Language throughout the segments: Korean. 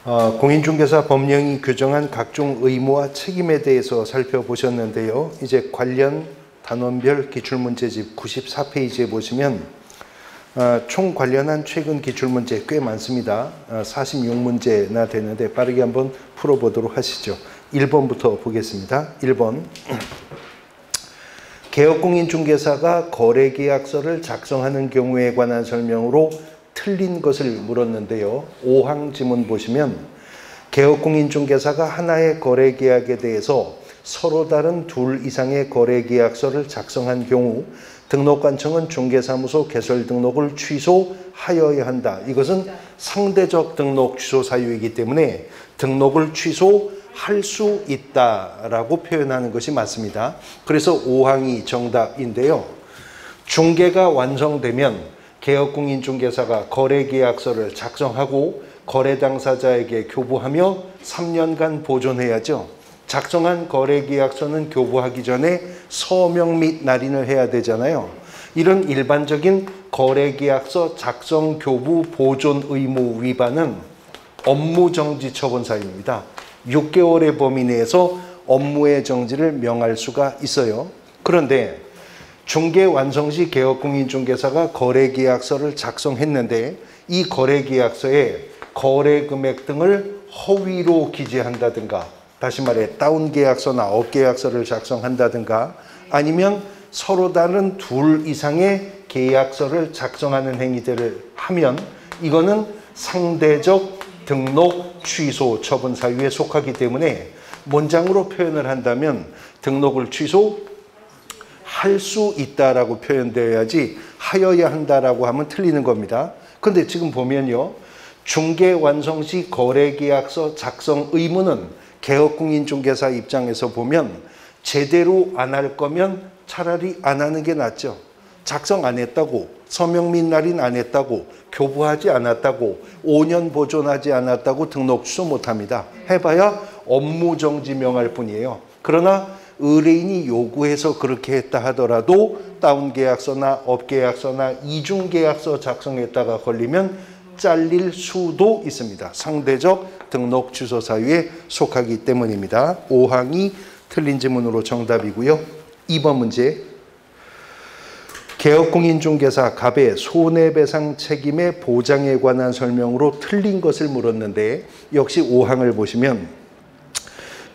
공인중개사 법령이 규정한 각종 의무와 책임에 대해서 살펴보셨는데요. 이제 관련 단원별 기출문제집 94페이지에 보시면 총 관련한 최근 기출문제 꽤 많습니다. 46문제나 되는데 빠르게 한번 풀어보도록 하시죠. 1번부터 보겠습니다. 1번. 개업공인중개사가 거래계약서를 작성하는 경우에 관한 설명으로 틀린 것을 물었는데요. 5항 지문 보시면 개업공인중개사가 하나의 거래계약에 대해서 서로 다른 둘 이상의 거래계약서를 작성한 경우 등록관청은 중개사무소 개설 등록을 취소하여야 한다. 이것은 상대적 등록 취소 사유이기 때문에 등록을 취소할 수 있다라고 표현하는 것이 맞습니다. 그래서 5항이 정답인데요. 중개가 완성되면 개업공인중개사가 거래계약서를 작성하고 거래 당사자에게 교부하며 3년간 보존해야죠. 작성한 거래계약서는 교부하기 전에 서명 및 날인을 해야 되잖아요. 이런 일반적인 거래계약서 작성, 교부, 보존 의무 위반은 업무정지 처분 사유입니다. 6개월의 범위 내에서 업무의 정지를 명할 수가 있어요. 그런데 중개 완성 시 개업공인중개사가 거래계약서를 작성했는데 이 거래계약서에 거래금액 등을 허위로 기재한다든가, 다시 말해 다운계약서나 업계약서를 작성한다든가, 아니면 서로 다른 둘 이상의 계약서를 작성하는 행위들을 하면 이거는 상대적 등록 취소 처분 사유에 속하기 때문에 문장으로 표현을 한다면 등록을 취소할 수 있다라고 표현되어야지 하여야 한다라고 하면 틀리는 겁니다. 근데 지금 보면요. 중개 완성 시 거래계약서 작성 의무는 개업공인중개사 입장에서 보면 제대로 안 할 거면 차라리 안 하는 게 낫죠. 작성 안 했다고, 서명 및 날인 안 했다고, 교부하지 않았다고, 5년 보존하지 않았다고 등록 취소 못합니다. 해봐야 업무정지 명할 뿐이에요. 그러나 의뢰인이 요구해서 그렇게 했다 하더라도 다운계약서나 업계약서나 이중계약서 작성했다가 걸리면 잘릴 수도 있습니다. 상대적 등록 취소 사유에 속하기 때문입니다. 5항이 틀린 지문으로 정답이고요. 2번 문제. 개업공인중개사 갑의 손해배상 책임의 보장에 관한 설명으로 틀린 것을 물었는데 역시 5항을 보시면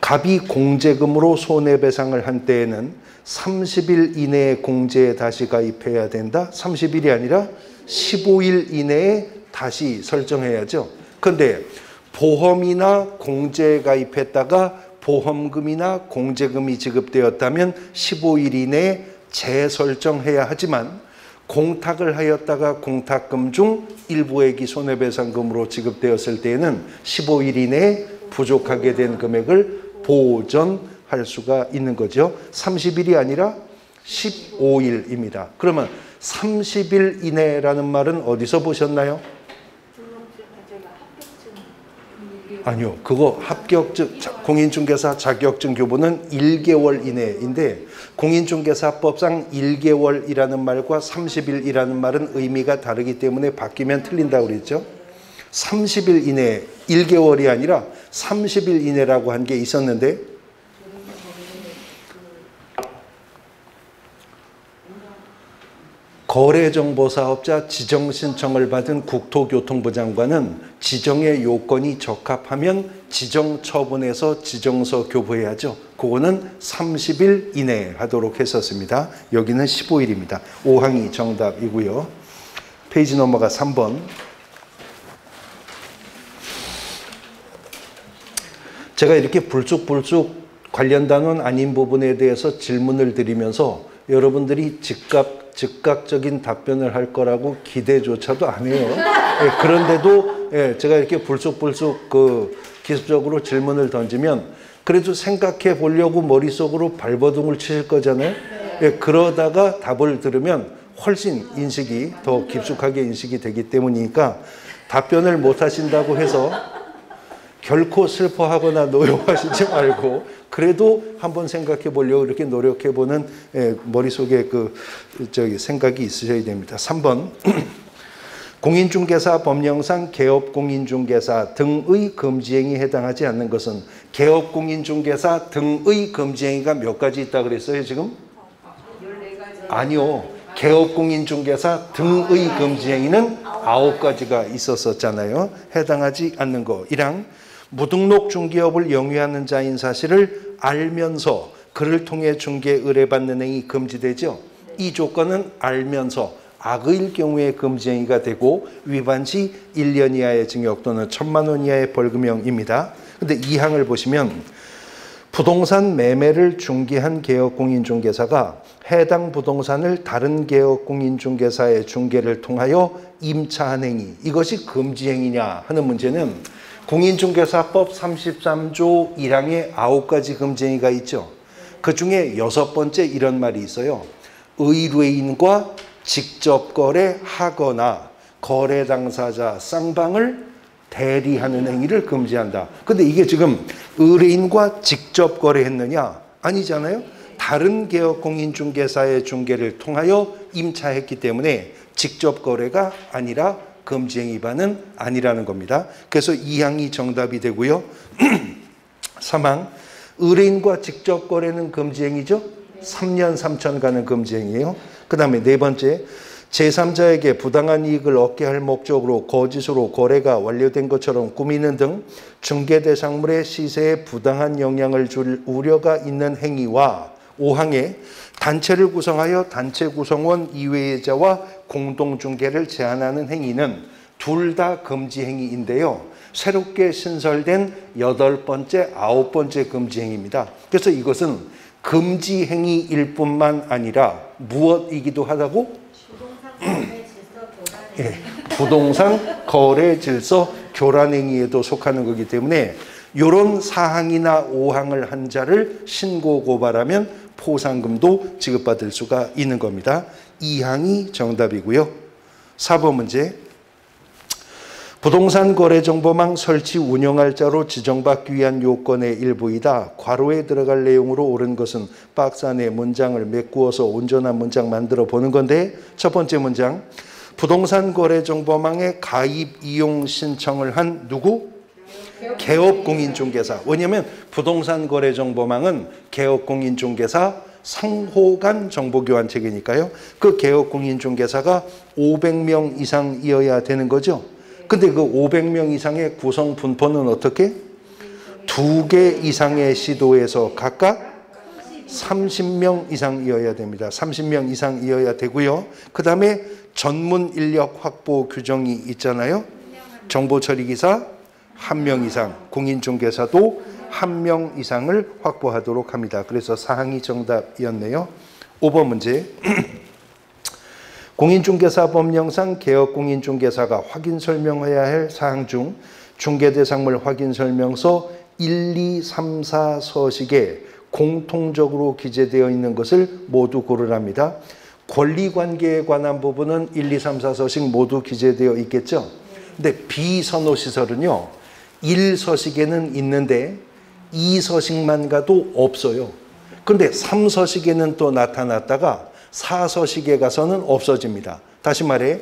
갑이 공제금으로 손해배상을 한 때에는 30일 이내에 공제에 다시 가입해야 된다. 30일이 아니라 15일 이내에 다시 설정해야죠. 그런데 보험이나 공제에 가입했다가 보험금이나 공제금이 지급되었다면 15일 이내에 재설정해야 하지만 공탁을 하였다가 공탁금 중 일부액이 손해배상금으로 지급되었을 때에는 15일 이내에 부족하게 된 금액을 보전할 수가 있는 거죠. 30일이 아니라 15일입니다. 그러면 30일 이내라는 말은 어디서 보셨나요? 아니요. 그거 합격증, 공인중개사 자격증 교부는 1개월 이내인데 공인중개사법상 1개월이라는 말과 30일이라는 말은 의미가 다르기 때문에 바뀌면 틀린다고 그랬죠. 30일 이내, 1개월이 아니라 30일 이내라고 한 게 있었는데 거래정보사업자 지정신청을 받은 국토교통부 장관은 지정의 요건이 적합하면 지정처분에서 지정서 교부해야죠. 그거는 30일 이내에 하도록 했었습니다. 여기는 15일입니다. 5항이 정답이고요. 페이지 넘어가 3번. 제가 이렇게 불쑥불쑥 관련 단원 아닌 부분에 대해서 질문을 드리면서 여러분들이 즉각적인 답변을 할 거라고 기대조차도 안 해요. 예, 그런데도 제가 이렇게 불쑥불쑥 기습적으로 질문을 던지면 그래도 생각해 보려고 머릿속으로 발버둥을 치실 거잖아요. 예, 그러다가 답을 들으면 훨씬 인식이 더 깊숙하게 인식이 되기 때문이니까 답변을 못 하신다고 해서 결코 슬퍼하거나 노여워하시지 말고 그래도 한번 생각해 보려고 이렇게 노력해 보는 머릿속에 생각이 있으셔야 됩니다. 3번. 공인중개사 법령상 개업공인중개사 등의 금지행위에 해당하지 않는 것은 개업공인중개사 등의 금지행위가 몇 가지 있다 그랬어요 지금? 14가지. 아니요. 개업공인중개사 등의 금지행위는 9가지가 있었었잖아요. 해당하지 않는 거. 1항 무등록 중개업을 영위하는 자인 사실을 알면서 그를 통해 중개 의뢰받는 행위 금지되죠. 이 조건은 알면서 악의일 경우에 금지행위가 되고 위반 시 1년 이하의 징역 또는 1,000만 원 이하의 벌금형입니다. 근데 2항을 보시면 부동산 매매를 중개한 개업공인중개사가 해당 부동산을 다른 개업공인중개사의 중개를 통하여 임차한 행위, 이것이 금지행위냐 하는 문제는 공인중개사법 33조 1항에 9가지 금지행위가 있죠. 그 중에 6번째 이런 말이 있어요. 의뢰인과 직접 거래하거나 거래 당사자 쌍방을 대리하는 행위를 금지한다. 근데 이게 지금 의뢰인과 직접 거래했느냐? 아니잖아요. 다른 개업공인중개사의 중개를 통하여 임차했기 때문에 직접 거래가 아니라 금지행위 위반은 아니라는 겁니다. 그래서 2항이 정답이 되고요. 3항 의뢰인과 직접 거래는 금지행위죠. 3년 3천간은 금지행위예요. 그 다음에 4번째 제3자에게 부당한 이익을 얻게 할 목적으로 거짓으로 거래가 완료된 것처럼 꾸미는 등 중개 대상물의 시세에 부당한 영향을 줄 우려가 있는 행위와 5항에 단체를 구성하여 단체 구성원 이외의 자와 공동중개를 제한하는 행위는 둘 다 금지 행위인데요. 새롭게 신설된 8번째, 9번째 금지 행위입니다. 그래서 이것은 금지 행위일 뿐만 아니라 무엇이기도 하다고? 부동산 거래 질서 교란 행위에도 속하는 거기 때문에 이런 4항이나 5항을 한 자를 신고 고발하면 포상금도 지급받을 수가 있는 겁니다. 2항이 정답이고요. 4번 문제. 부동산 거래 정보망 설치 운영할 자로 지정받기 위한 요건의 일부이다. 괄호에 들어갈 내용으로 옳은 것은 박스 안에 문장을 메꾸어서 온전한 문장 만들어 보는 건데, 첫 번째 문장. 부동산 거래 정보망에 가입 이용 신청을 한 누구? 개업공인중개사. 왜냐하면 부동산 거래 정보망은 개업공인중개사 상호 간 정보교환 체계니까요. 그 개업공인중개사가 500명 이상이어야 되는 거죠. 근데 그 500명 이상의 구성 분포는 어떻게? 2개 이상의 시도에서 각각 30명 이상이어야 됩니다. 30명 이상이어야 되고요. 그 다음에 전문 인력 확보 규정이 있잖아요. 정보처리기사 1명 이상, 공인중개사도 1명 이상을 확보하도록 합니다. 그래서 4항이 정답이었네요. 5번 문제. 공인중개사 법령상 개업공인중개사가 확인 설명해야 할 사항 중 중개대상물 확인 설명서 1, 2, 3, 4 서식에 공통적으로 기재되어 있는 것을 모두 고르랍니다. 권리관계에 관한 부분은 1, 2, 3, 4 서식 모두 기재되어 있겠죠. 근데 비선호시설은요. 1서식에는 있는데 2서식만 가도 없어요. 그런데 3서식에는 또 나타났다가 4서식에 가서는 없어집니다. 다시 말해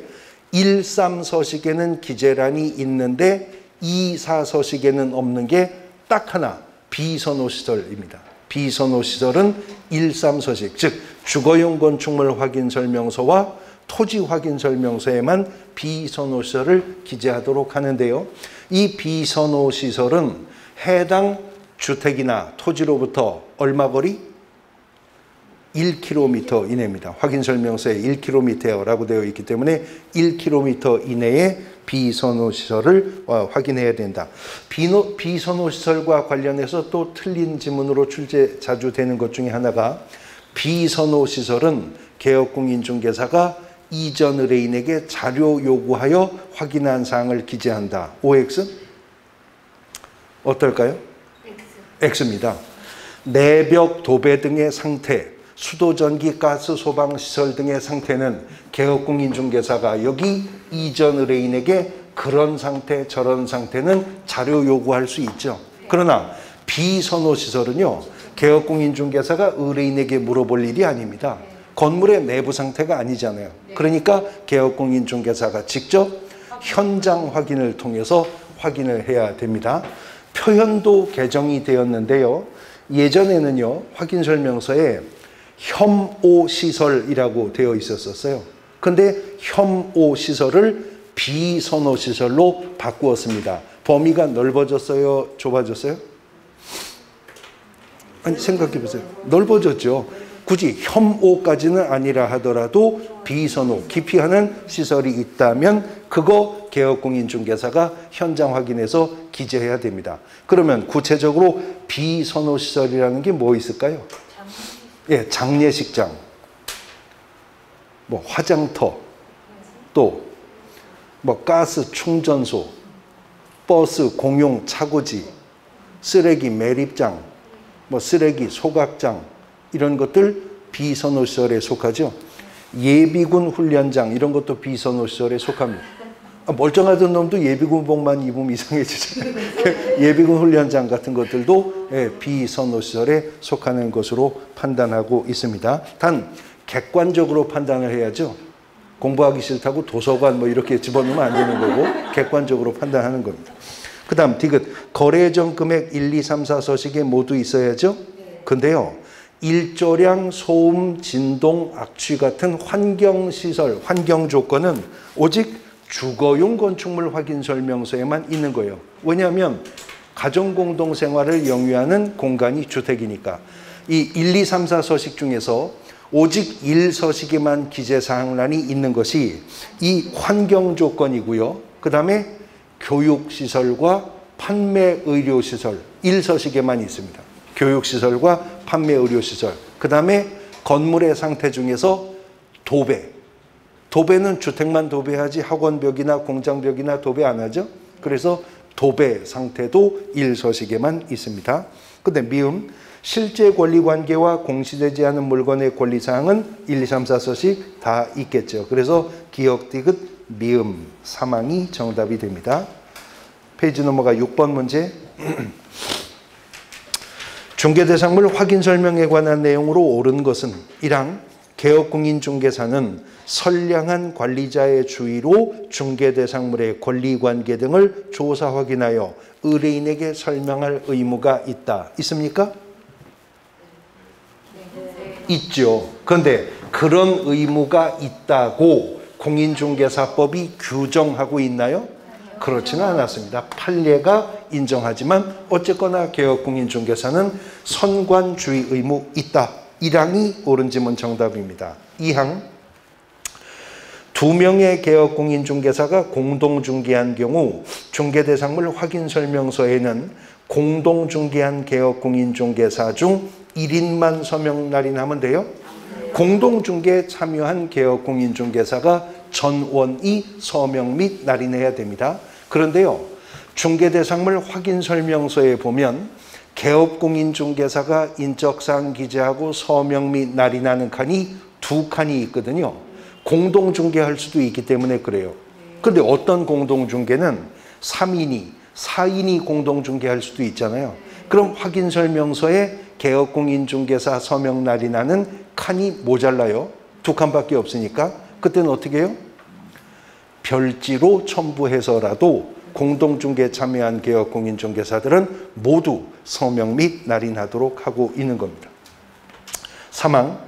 1, 3서식에는 기재란이 있는데 2, 4서식에는 없는 게 딱 하나 비선호시설입니다. 비선호시설은 1, 3서식, 즉 주거용 건축물 확인 설명서와 토지 확인 설명서에만 비선호시설을 기재하도록 하는데요. 이 비선호시설은 해당 주택이나 토지로부터 얼마 거리? 1km 이내입니다. 확인 설명서에 1km라고 되어 있기 때문에 1km 이내에 비선호시설을 확인해야 된다. 비선호시설과 관련해서 또 틀린 지문으로 출제 자주 되는 것 중에 하나가 비선호시설은 개업공인중개사가 이전 의뢰인에게 자료 요구하여 확인한 사항을 기재한다. OX? 어떨까요? X입니다. 내벽, 도배 등의 상태, 수도, 전기, 가스, 소방시설 등의 상태는 개업공인중개사가 여기 이전 의뢰인에게 그런 상태, 저런 상태는 자료 요구할 수 있죠. 그러나 비선호시설은요. 개업공인중개사가 의뢰인에게 물어볼 일이 아닙니다. 건물의 내부 상태가 아니잖아요. 그러니까 개업공인중개사가 직접 현장 확인을 통해서 확인을 해야 됩니다. 표현도 개정이 되었는데요. 예전에는요, 확인설명서에 혐오시설이라고 되어 있었어요. 근데 혐오시설을 비선호시설로 바꾸었습니다. 범위가 넓어졌어요? 좁아졌어요? 아니, 생각해 보세요. 넓어졌죠. 굳이 혐오까지는 아니라 하더라도 비선호, 기피하는 시설이 있다면 그거 개업공인중개사가 현장 확인해서 기재해야 됩니다. 그러면 구체적으로 비선호 시설이라는 게 뭐 있을까요? 예, 장례식장, 뭐 화장터, 또 뭐 가스 충전소, 버스 공용 차고지, 쓰레기 매립장, 뭐 쓰레기 소각장, 이런 것들 비선호시설에 속하죠. 예비군 훈련장, 이런 것도 비선호시설에 속합니다. 멀쩡하던 놈도 예비군복만 입으면 이상해지잖아요. 예비군 훈련장 같은 것들도 비선호시설에 속하는 것으로 판단하고 있습니다. 단 객관적으로 판단을 해야죠. 공부하기 싫다고 도서관 뭐 이렇게 집어넣으면 안 되는 거고 객관적으로 판단하는 겁니다. 그 다음 디귿, 거래 예정 금액 1, 2, 3, 4 서식에 모두 있어야죠. 근데요, 일조량, 소음, 진동, 악취 같은 환경시설, 환경 조건은 오직 주거용 건축물 확인 설명서에만 있는 거예요. 왜냐하면 가정공동생활을 영위하는 공간이 주택이니까. 이 1, 2, 3, 4 서식 중에서 오직 1서식에만 기재사항란이 있는 것이 이 환경 조건이고요. 그 다음에 교육시설과 판매의료시설 1서식에만 있습니다. 교육시설과 판매의료시설. 그 다음에 건물의 상태 중에서 도배. 도배는 주택만 도배하지 학원벽이나 공장벽이나 도배 안 하죠. 그래서 도배 상태도 1서식에만 있습니다. 근데 미음, 실제 권리관계와 공시되지 않은 물건의 권리사항은 1, 2, 3, 4서식 다 있겠죠. 그래서 기역, 디귿, 미음, 사망이 정답이 됩니다. 페이지 넘어가 6번 문제. 중개대상물 확인설명에 관한 내용으로 옳은 것은 1항 개업공인중개사는 선량한 관리자의 주의로 중개대상물의 권리관계 등을 조사 확인하여 의뢰인에게 설명할 의무가 있다. 있습니까? 있죠. 그런데 그런 의무가 있다고 공인중개사법이 규정하고 있나요? 그렇지는 않았습니다. 판례가 인정하지만 어쨌거나 개업공인중개사는 선관주의 의무 있다. 1항이 옳은 지문 정답입니다. 2항, 2명의 개업공인중개사가 공동중개한 경우 중개대상물 확인설명서에는 공동중개한 개업공인중개사 중 1인만 서명 날인하면 돼요. 공동중개에 참여한 개업공인중개사가 전원이 서명 및 날인해야 됩니다. 그런데요, 중개대상물 확인설명서에 보면 개업공인중개사가 인적사항 기재하고 서명 및 날인하는 칸이 2칸이 있거든요. 공동중개할 수도 있기 때문에 그래요. 그런데 어떤 공동중개는 3인이, 4인이 공동중개할 수도 있잖아요. 그럼 확인설명서에 개업공인중개사 서명 날인하는 칸이 모자라요. 2칸밖에 없으니까. 그때는 어떻게 해요? 별지로 첨부해서라도 공동중개에 참여한 개업공인중개사들은 모두 서명 및 날인하도록 하고 있는 겁니다. 3항,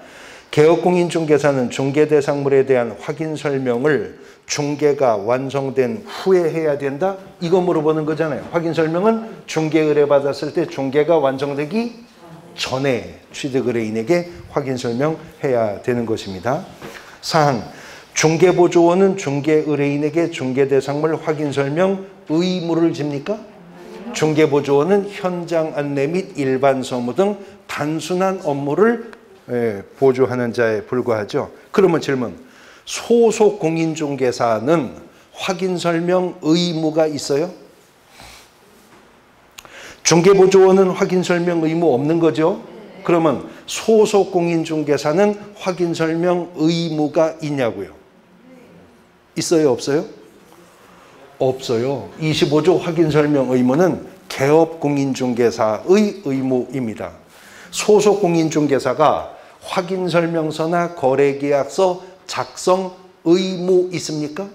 개업공인중개사는 중개대상물에 대한 확인설명을 중개가 완성된 후에 해야 된다? 이거 물어보는 거잖아요. 확인설명은 중개 의뢰받았을 때 중개가 완성되기 전에 취득의뢰인에게 확인설명해야 되는 것입니다. 4항, 중개보조원은 중개의뢰인에게 중개대상물 확인설명 의무를 집니까? 중개보조원은 현장 안내 및 일반 서무 등 단순한 업무를 보조하는 자에 불과하죠. 그러면 질문, 소속 공인중개사는 확인설명 의무가 있어요? 중개보조원은 확인설명 의무 없는 거죠? 그러면 소속 공인중개사는 확인설명 의무가 있냐고요? 있어요, 없어요? 없어요. 25조 확인설명 의무는 개업공인중개사의 의무입니다. 소속 공인중개사가 확인설명서나 거래계약서 작성 의무 있습니까?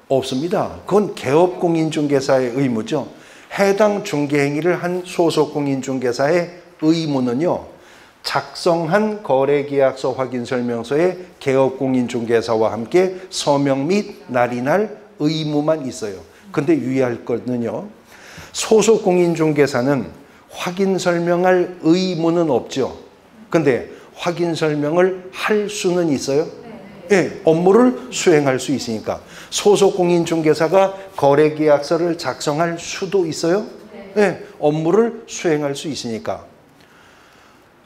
없습니다. 그건 개업공인중개사의 의무죠. 해당 중개행위를 한 소속공인중개사의 의무는요, 작성한 거래계약서 확인설명서에 개업공인중개사와 함께 서명 및 날인할 의무만 있어요. 근데 유의할 것은요, 소속공인중개사는 확인설명할 의무는 없죠. 근데 확인설명을 할 수는 있어요. 예, 업무를 수행할 수 있으니까. 소속공인중개사가 거래계약서를 작성할 수도 있어요. 예, 업무를 수행할 수 있으니까.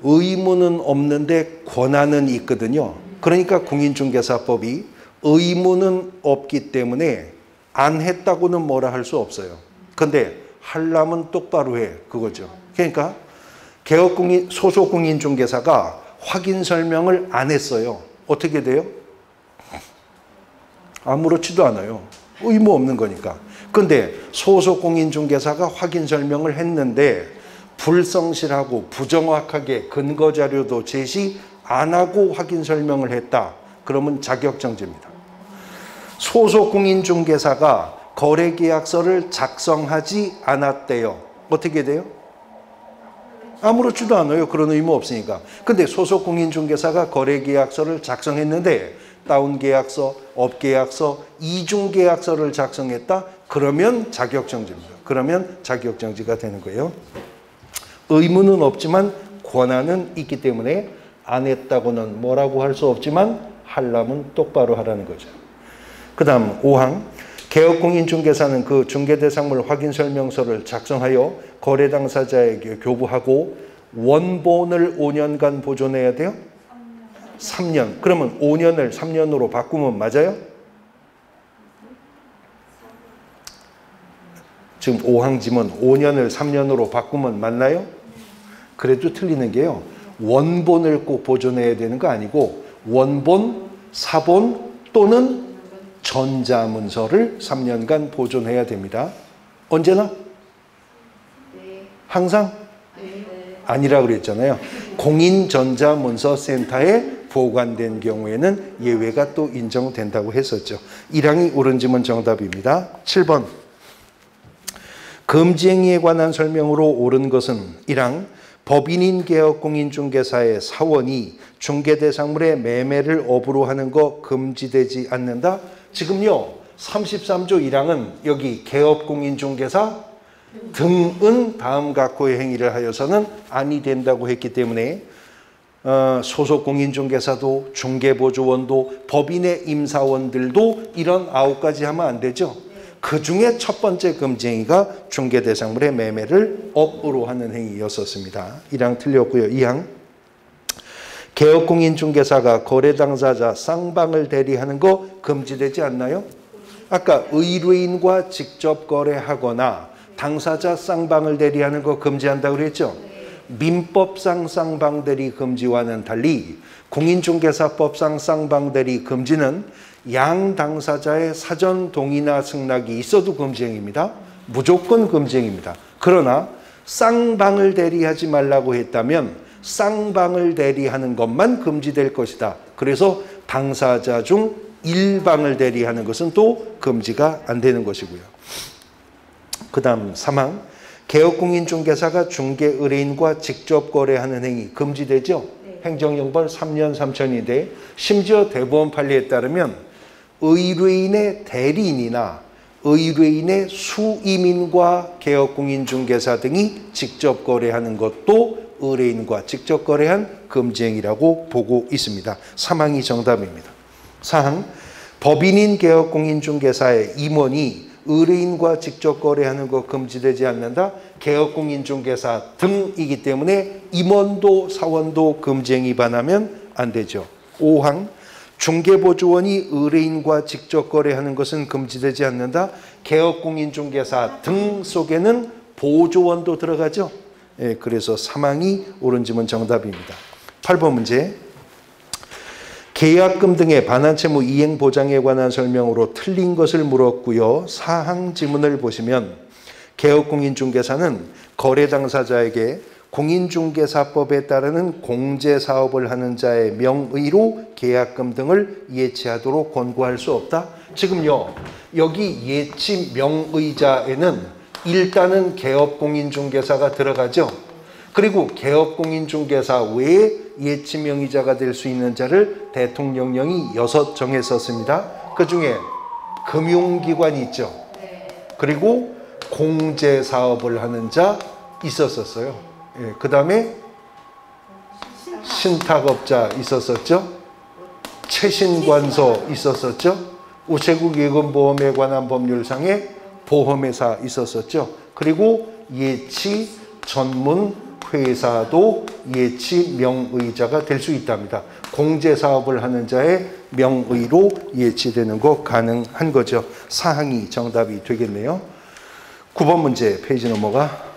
의무는 없는데 권한은 있거든요. 그러니까 공인중개사법이 의무는 없기 때문에 안 했다고는 뭐라 할 수 없어요. 근데 하려면 똑바로 해, 그거죠. 그러니까 소속공인중개사가 확인 설명을 안 했어요. 어떻게 돼요? 아무렇지도 않아요. 의무 없는 거니까. 근데 소속공인중개사가 확인 설명을 했는데 불성실하고 부정확하게 근거자료도 제시 안 하고 확인 설명을 했다. 그러면 자격정지입니다. 소속공인중개사가 거래계약서를 작성하지 않았대요. 어떻게 돼요? 아무렇지도 않아요. 그런 의무 없으니까. 근데 소속공인중개사가 거래계약서를 작성했는데 다운계약서, 업계약서, 이중계약서를 작성했다? 그러면 자격정지입니다. 그러면 자격정지가 되는 거예요. 의무는 없지만 권한은 있기 때문에 안 했다고는 뭐라고 할 수 없지만 하려면 똑바로 하라는 거죠. 그 다음 5항. 개업공인중개사는 그 중개대상물 확인설명서를 작성하여 거래 당사자에게 교부하고 원본을 5년간 보존해야 돼요? 3년. 그러면 5년을 3년으로 바꾸면 맞아요? 지금 5항 지문 5년을 3년으로 바꾸면 맞나요? 그래도 틀리는 게요. 원본을 꼭 보존해야 되는 거 아니고 원본, 사본 또는 전자문서를 3년간 보존해야 됩니다. 언제나? 항상? 아니라고 그랬잖아요. 공인전자문서센터에 보관된 경우에는 예외가 또 인정된다고 했었죠. 1항이 옳은 지문 정답입니다. 7번. 금지행위에 관한 설명으로 옳은 것은 1항. 법인인 개업공인중개사의 사원이 중개대상물의 매매를 업으로 하는 거 금지되지 않는다. 지금요 33조 1항은 여기 개업공인중개사 등은 다음 각호의 행위를 하여서는 아니 된다고 했기 때문에 소속공인중개사도 중개보조원도 법인의 임사원들도 이런 9가지 하면 안 되죠. 그 중에 첫 번째 금지행위가 중개대상물의 매매를 업으로 하는 행위였었습니다. 1항 틀렸고요. 2항. 개업공인중개사가 거래 당사자 쌍방을 대리하는 거 금지되지 않나요? 아까 의뢰인과 직접 거래하거나 당사자 쌍방을 대리하는 거 금지한다고 그랬죠? 민법상 쌍방 대리 금지와는 달리 공인중개사법상 쌍방 대리 금지는 양 당사자의 사전 동의나 승낙이 있어도 금지행위입니다. 무조건 금지행위입니다. 그러나 쌍방을 대리하지 말라고 했다면 쌍방을 대리하는 것만 금지될 것이다. 그래서 당사자 중 일방을 대리하는 것은 또 금지가 안 되는 것이고요. 그 다음 3항. 개업공인중개사가 중개의뢰인과 직접 거래하는 행위 금지되죠? 행정형벌 3년 3천인데 심지어 대법원 판례에 따르면 의뢰인의 대리인이나 의뢰인의 수임인과 개업공인중개사 등이 직접 거래하는 것도 의뢰인과 직접 거래한 금지행위라고 보고 있습니다. 3항이 정답입니다. 4항. 법인인 개업공인중개사의 임원이 의뢰인과 직접 거래하는 것 금지되지 않는다. 개업공인중개사 등이기 때문에 임원도 사원도 금지행위 반하면 안 되죠. 5항. 중개보조원이 의뢰인과 직접 거래하는 것은 금지되지 않는다. 개업공인중개사 등 속에는 보조원도 들어가죠. 예, 그래서 3항이 옳은 지문 정답입니다. 8번 문제. 계약금 등의 반환채무 이행 보장에 관한 설명으로 틀린 것을 물었고요. 4항 지문을 보시면 개업공인중개사는 거래 당사자에게 공인중개사법에 따르는 공제사업을 하는 자의 명의로 계약금 등을 예치하도록 권고할 수 없다. 지금요, 여기 예치 명의자에는 일단은 개업공인중개사가 들어가죠. 그리고 개업공인중개사 외에 예치 명의자가 될 수 있는 자를 대통령령이 6 정했었습니다. 그 중에 금융기관이 있죠. 그리고 공제사업을 하는 자 있었었어요. 예, 그 다음에 신탁업자 있었었죠. 최신관소 있었었죠. 우체국 예금보험에 관한 법률상에 보험회사 있었었죠. 그리고 예치 전문 회사도 예치 명의자가 될 수 있답니다. 공제사업을 하는 자의 명의로 예치되는 거 가능한 거죠. 사항이 정답이 되겠네요. 9번 문제 페이지 넘어가.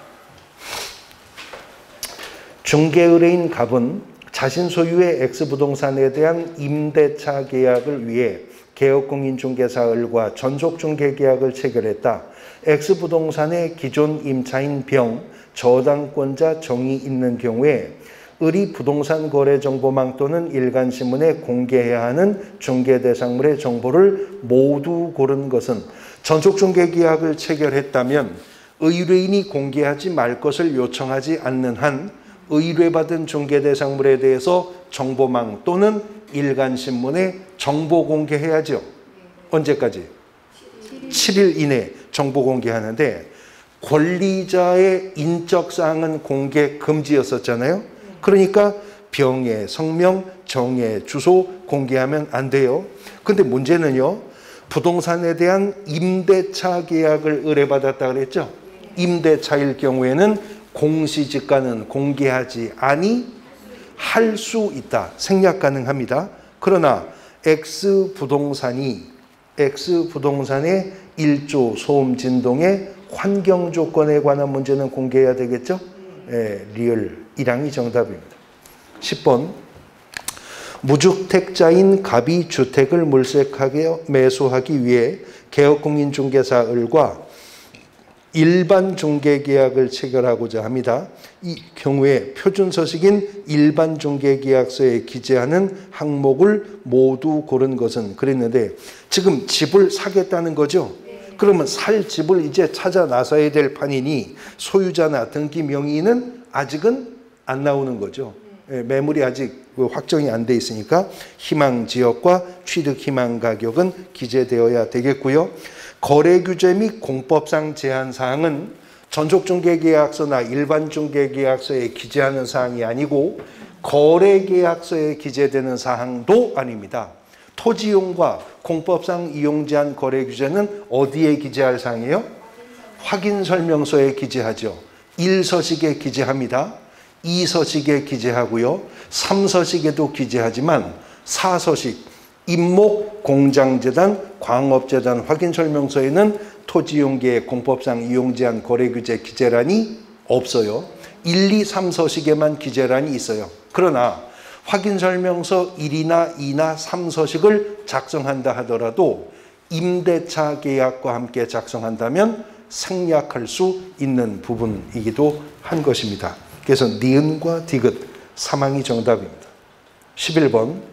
중개의뢰인 갑은 자신 소유의 X부동산에 대한 임대차 계약을 위해 개업공인중개사 을과 전속중개계약을 체결했다. X부동산의 기존 임차인 병, 저당권자 정이 있는 경우에 을이 부동산 거래 정보망 또는 일간신문에 공개해야 하는 중개대상물의 정보를 모두 고른 것은 전속중개계약을 체결했다면 의뢰인이 공개하지 말 것을 요청하지 않는 한 의뢰받은 중개대상물에 대해서 정보망 또는 일간신문에 정보 공개해야죠. 언제까지? 7일 이내 정보 공개하는데 권리자의 인적사항은 공개 금지였었잖아요. 그러니까 병의 성명, 정의 주소 공개하면 안 돼요. 근데 문제는요, 부동산에 대한 임대차 계약을 의뢰받았다 그랬죠. 임대차일 경우에는 공시지가는 공개하지 할 수 있다. 생략 가능합니다. 그러나 X부동산의 1조 소음 진동의 환경 조건에 관한 문제는 공개해야 되겠죠? 예, 리을 1항이 정답입니다. 10번. 무주택자인 갑이 주택을 물색하게 매수하기 위해 개업공인중개사 을과 일반 중개계약을 체결하고자 합니다. 이 경우에 표준서식인 일반 중개계약서에 기재하는 항목을 모두 고른 것은 그랬는데 지금 집을 사겠다는 거죠. 그러면 살 집을 이제 찾아 나서야 될 판이니 소유자나 등기 명의는 아직은 안 나오는 거죠. 매물이 아직 확정이 안 돼 있으니까 희망 지역과 취득 희망 가격은 기재되어야 되겠고요. 거래 규제 및 공법상 제한 사항은 전속중개계약서나 일반중개계약서에 기재하는 사항이 아니고 거래계약서에 기재되는 사항도 아닙니다. 토지용과 공법상 이용 제한 거래 규제는 어디에 기재할 사항이에요? 확인설명서에 기재하죠. 1서식에 기재합니다. 2서식에 기재하고요. 3서식에도 기재하지만 4서식, 임목, 공장재단, 광업재단 확인설명서에는 토지용계 공법상 이용제한 거래규제 기재란이 없어요. 1, 2, 3서식에만 기재란이 있어요. 그러나 확인설명서 1이나 2나 3서식을 작성한다 하더라도 임대차 계약과 함께 작성한다면 생략할 수 있는 부분이기도 한 것입니다. 그래서 니은과 디귿 3항이 정답입니다. 11번.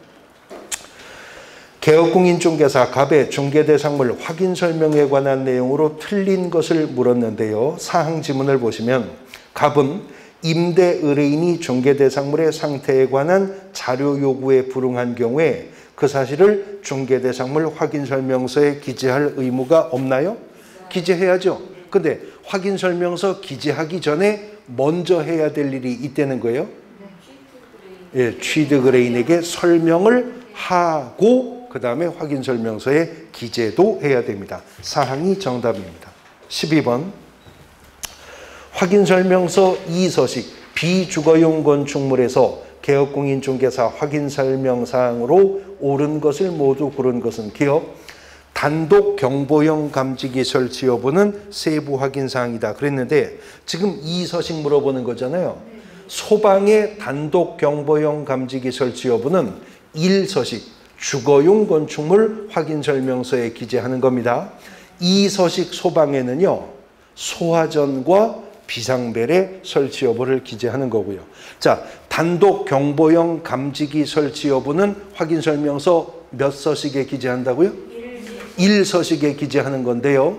개업공인중개사 갑의 중개대상물 확인설명에 관한 내용으로 틀린 것을 물었는데요. 사항 지문을 보시면 갑은 임대 의뢰인이 중개대상물의 상태에 관한 자료 요구에 불응한 경우에 그 사실을 중개대상물 확인설명서에 기재할 의무가 없나요? 기재해야죠. 근데 확인설명서 기재하기 전에 먼저 해야 될 일이 있다는 거예요. 예, 취득 의뢰인에게 설명을 하고 그 다음에 확인설명서에 기재도 해야 됩니다. 사항이 정답입니다. 12번. 확인설명서 2서식 비주거용 건축물에서 개업공인중개사 확인설명사항으로 옳은 것을 모두 고른 것은 기업 단독 경보용 감지기 설치 여부는 세부 확인사항이다 그랬는데 지금 2서식 물어보는 거잖아요. 소방의 단독 경보용 감지기 설치 여부는 1서식 주거용 건축물 확인설명서에 기재하는 겁니다. 2서식 소방에는요. 소화전과 비상벨의 설치 여부를 기재하는 거고요. 자, 단독 경보용 감지기 설치 여부는 확인 설명서 몇 서식에 기재한다고요? 1서식에 기재하는 건데요.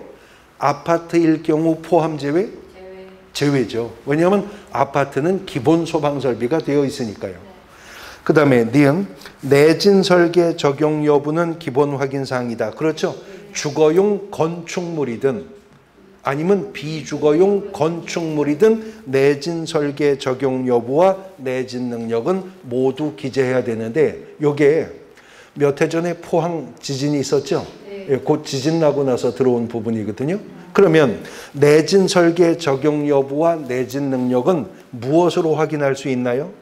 아파트일 경우 포함 제외? 제외죠. 왜냐하면 아파트는 기본 소방 설비가 되어 있으니까요. 그 다음에 니은 내진 설계 적용 여부는 기본 확인 사항이다. 그렇죠. 주거용 건축물이든 아니면 비주거용 건축물이든 내진 설계 적용 여부와 내진 능력은 모두 기재해야 되는데 요게 몇 해 전에 포항 지진이 있었죠. 예, 곧 지진 나고 나서 들어온 부분이거든요. 그러면 내진 설계 적용 여부와 내진 능력은 무엇으로 확인할 수 있나요?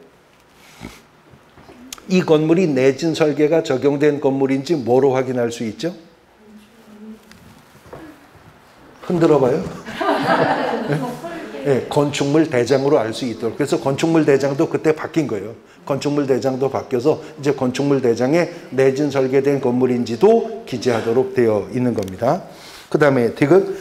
이 건물이 내진 설계가 적용된 건물인지 뭐로 확인할 수 있죠? 흔들어 봐요. 네, 건축물 대장으로 알 수 있도록. 그래서 건축물 대장도 그때 바뀐 거예요. 건축물 대장도 바뀌어서 이제 건축물 대장에 내진 설계된 건물인지도 기재하도록 되어 있는 겁니다. 그 다음에 디귿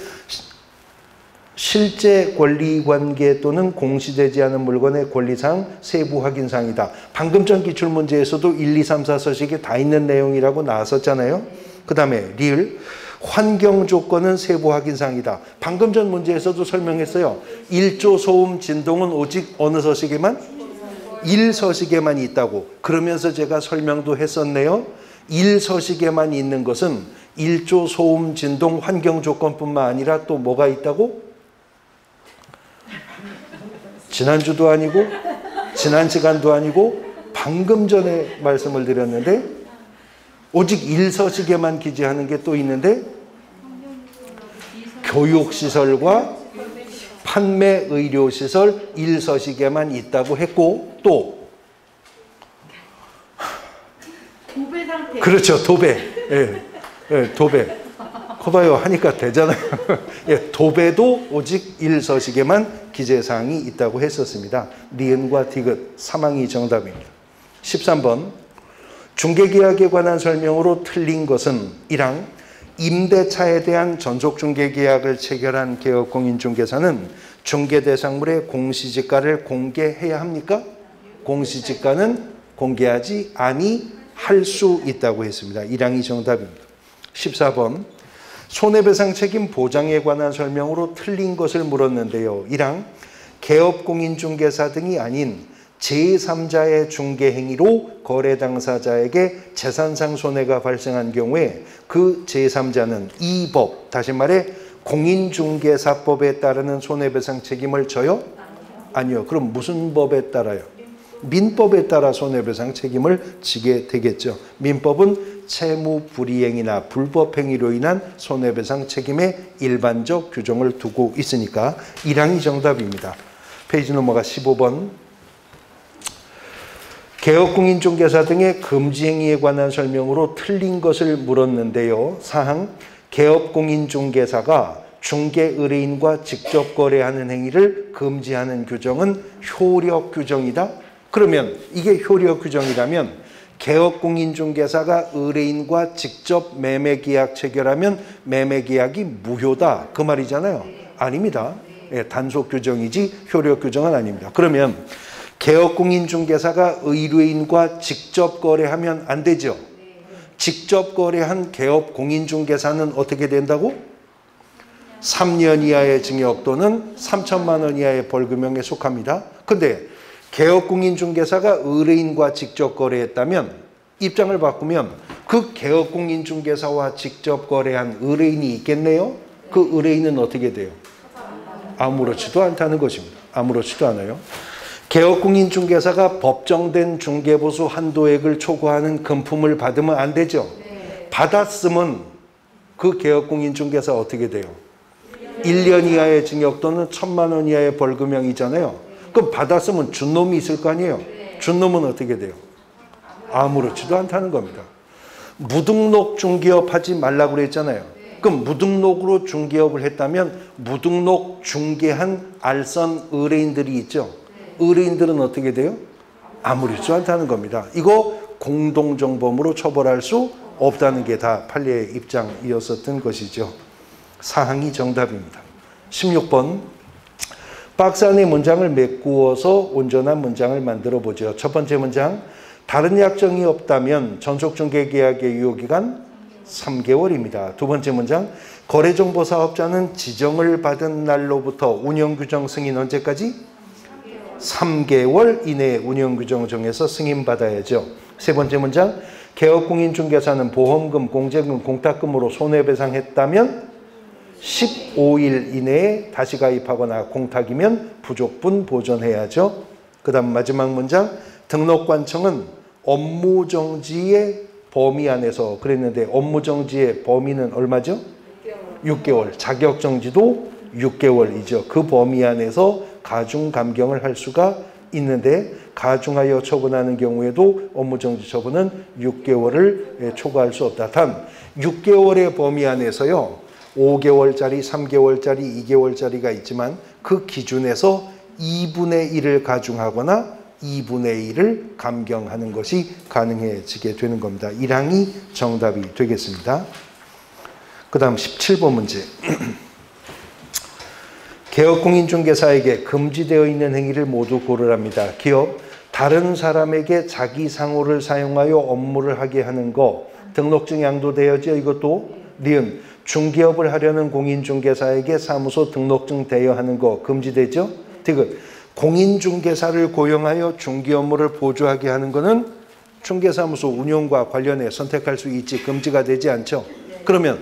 실제 권리관계 또는 공시되지 않은 물건의 권리사항 세부 확인사항이다. 방금 전 기출문제에서도 1, 2, 3, 4서식에 다 있는 내용이라고 나왔었잖아요. 그 다음에 리을 환경 조건은 세부 확인사항이다. 방금 전 문제에서도 설명했어요. 1조 소음 진동은 오직 어느 서식에만? 1서식에만 있다고. 그러면서 제가 설명도 했었네요. 1서식에만 있는 것은 1조 소음 진동 환경 조건뿐만 아니라 또 뭐가 있다고? 지난주도 아니고 지난 시간도 아니고 방금 전에 말씀을 드렸는데 오직 1서식에만 기재하는 게 또 있는데 교육시설과 판매의료시설 1서식에만 있다고 했고 또 도배 상태. 그렇죠. 도배. 예, 예, 도배. 커봐요 하니까 되잖아요. 예, 도배도 오직 1서식에만 기재사항이 있다고 했었습니다. 니은과 디귿 사망이 정답입니다. 13번 중개계약에 관한 설명으로 틀린 것은 1항 임대차에 대한 전속중개계약을 체결한 개업공인중개사는 중개대상물의 공시지가를 공개해야 합니까? 공시지가는 공개하지 아니할 수 있다고 했습니다. 1항이 정답입니다. 14번 손해배상 책임 보장에 관한 설명으로 틀린 것을 물었는데요. 1항 개업공인중개사 등이 아닌 제3자의 중개행위로 거래 당사자에게 재산상 손해가 발생한 경우에 그 제3자는 이 법, 다시 말해 공인중개사법에 따르는 손해배상 책임을 져요? 아니요. 그럼 무슨 법에 따라요? 민법에 따라 손해배상 책임을 지게 되겠죠. 민법은 채무불이행이나 불법행위로 인한 손해배상 책임의 일반적 규정을 두고 있으니까 1항이 정답입니다. 페이지 넘어가 15번 개업공인중개사 등의 금지행위에 관한 설명으로 틀린 것을 물었는데요. 4항 개업공인중개사가 중개의뢰인과 직접 거래하는 행위를 금지하는 규정은 효력규정이다. 그러면 이게 효력규정이라면 개업공인중개사가 의뢰인과 직접 매매계약 체결하면 매매계약이 무효다. 그 말이잖아요. 아닙니다. 예, 단속규정이지 효력규정은 아닙니다. 그러면 개업공인중개사가 의뢰인과 직접 거래하면 안 되죠. 직접 거래한 개업공인중개사는 어떻게 된다고? 3년 이하의 징역 또는 3천만 원 이하의 벌금형에 속합니다. 근데 개업공인중개사가 의뢰인과 직접 거래했다면 입장을 바꾸면 그 개업공인중개사와 직접 거래한 의뢰인이 있겠네요. 그 의뢰인은 어떻게 돼요? 아무렇지도 않다는 것입니다. 아무렇지도 않아요. 개업공인중개사가 법정된 중개보수 한도액을 초과하는 금품을 받으면 안 되죠. 받았으면 그 개업공인중개사 어떻게 돼요? 1년 이하의 징역 또는 1,000만 원 이하의 벌금형이잖아요. 그럼 받았으면 준 놈이 있을 거 아니에요. 준 놈은 어떻게 돼요? 아무렇지도 않다는 겁니다. 무등록 중개업 하지 말라고 그랬잖아요. 그럼 무등록으로 중개업을 했다면 무등록 중개한 알선 의뢰인들이 있죠. 의뢰인들은 어떻게 돼요? 아무렇지도 않다는 겁니다. 이거 공동정범으로 처벌할 수 없다는 게 다 판례의 입장이었었던 것이죠. 사항이 정답입니다. 16번 박스 안에 문장을 메꾸어서 온전한 문장을 만들어 보죠. 첫 번째 문장, 다른 약정이 없다면 전속중개계약의 유효기간 3개월입니다. 두 번째 문장, 거래정보사업자는 지정을 받은 날로부터 운영규정 승인 언제까지? 3개월 이내에 운영규정 정해서 승인받아야죠. 세 번째 문장, 개업공인중개사는 보험금, 공제금, 공탁금으로 손해배상했다면 15일 이내에 다시 가입하거나 공탁이면 부족분 보존해야죠. 그 다음 마지막 문장, 등록관청은 업무정지의 범위 안에서 그랬는데 업무정지의 범위는 얼마죠? 6개월. 자격정지도 6개월이죠. 그 범위 안에서 가중감경을 할 수가 있는데 가중하여 처분하는 경우에도 업무정지 처분은 6개월을 초과할 수 없다. 단 6개월의 범위 안에서요. 5개월짜리, 3개월짜리, 2개월짜리가 있지만 그 기준에서 2분의 1을 가중하거나 2분의 1을 감경하는 것이 가능해지게 되는 겁니다. 1항이 정답이 되겠습니다. 그 다음 17번 문제. 개업공인중개사에게 금지되어 있는 행위를 모두 고르랍니다. 기업, 다른 사람에게 자기 상호를 사용하여 업무를 하게 하는 거 등록증 양도되어져 이것도 니은 중개업을 하려는 공인중개사에게 사무소 등록증 대여하는 거 금지되죠? 디귿 공인중개사를 고용하여 중개 업무를 보조하게 하는 거는 중개사무소 운영과 관련해 선택할 수 있지 금지가 되지 않죠? 그러면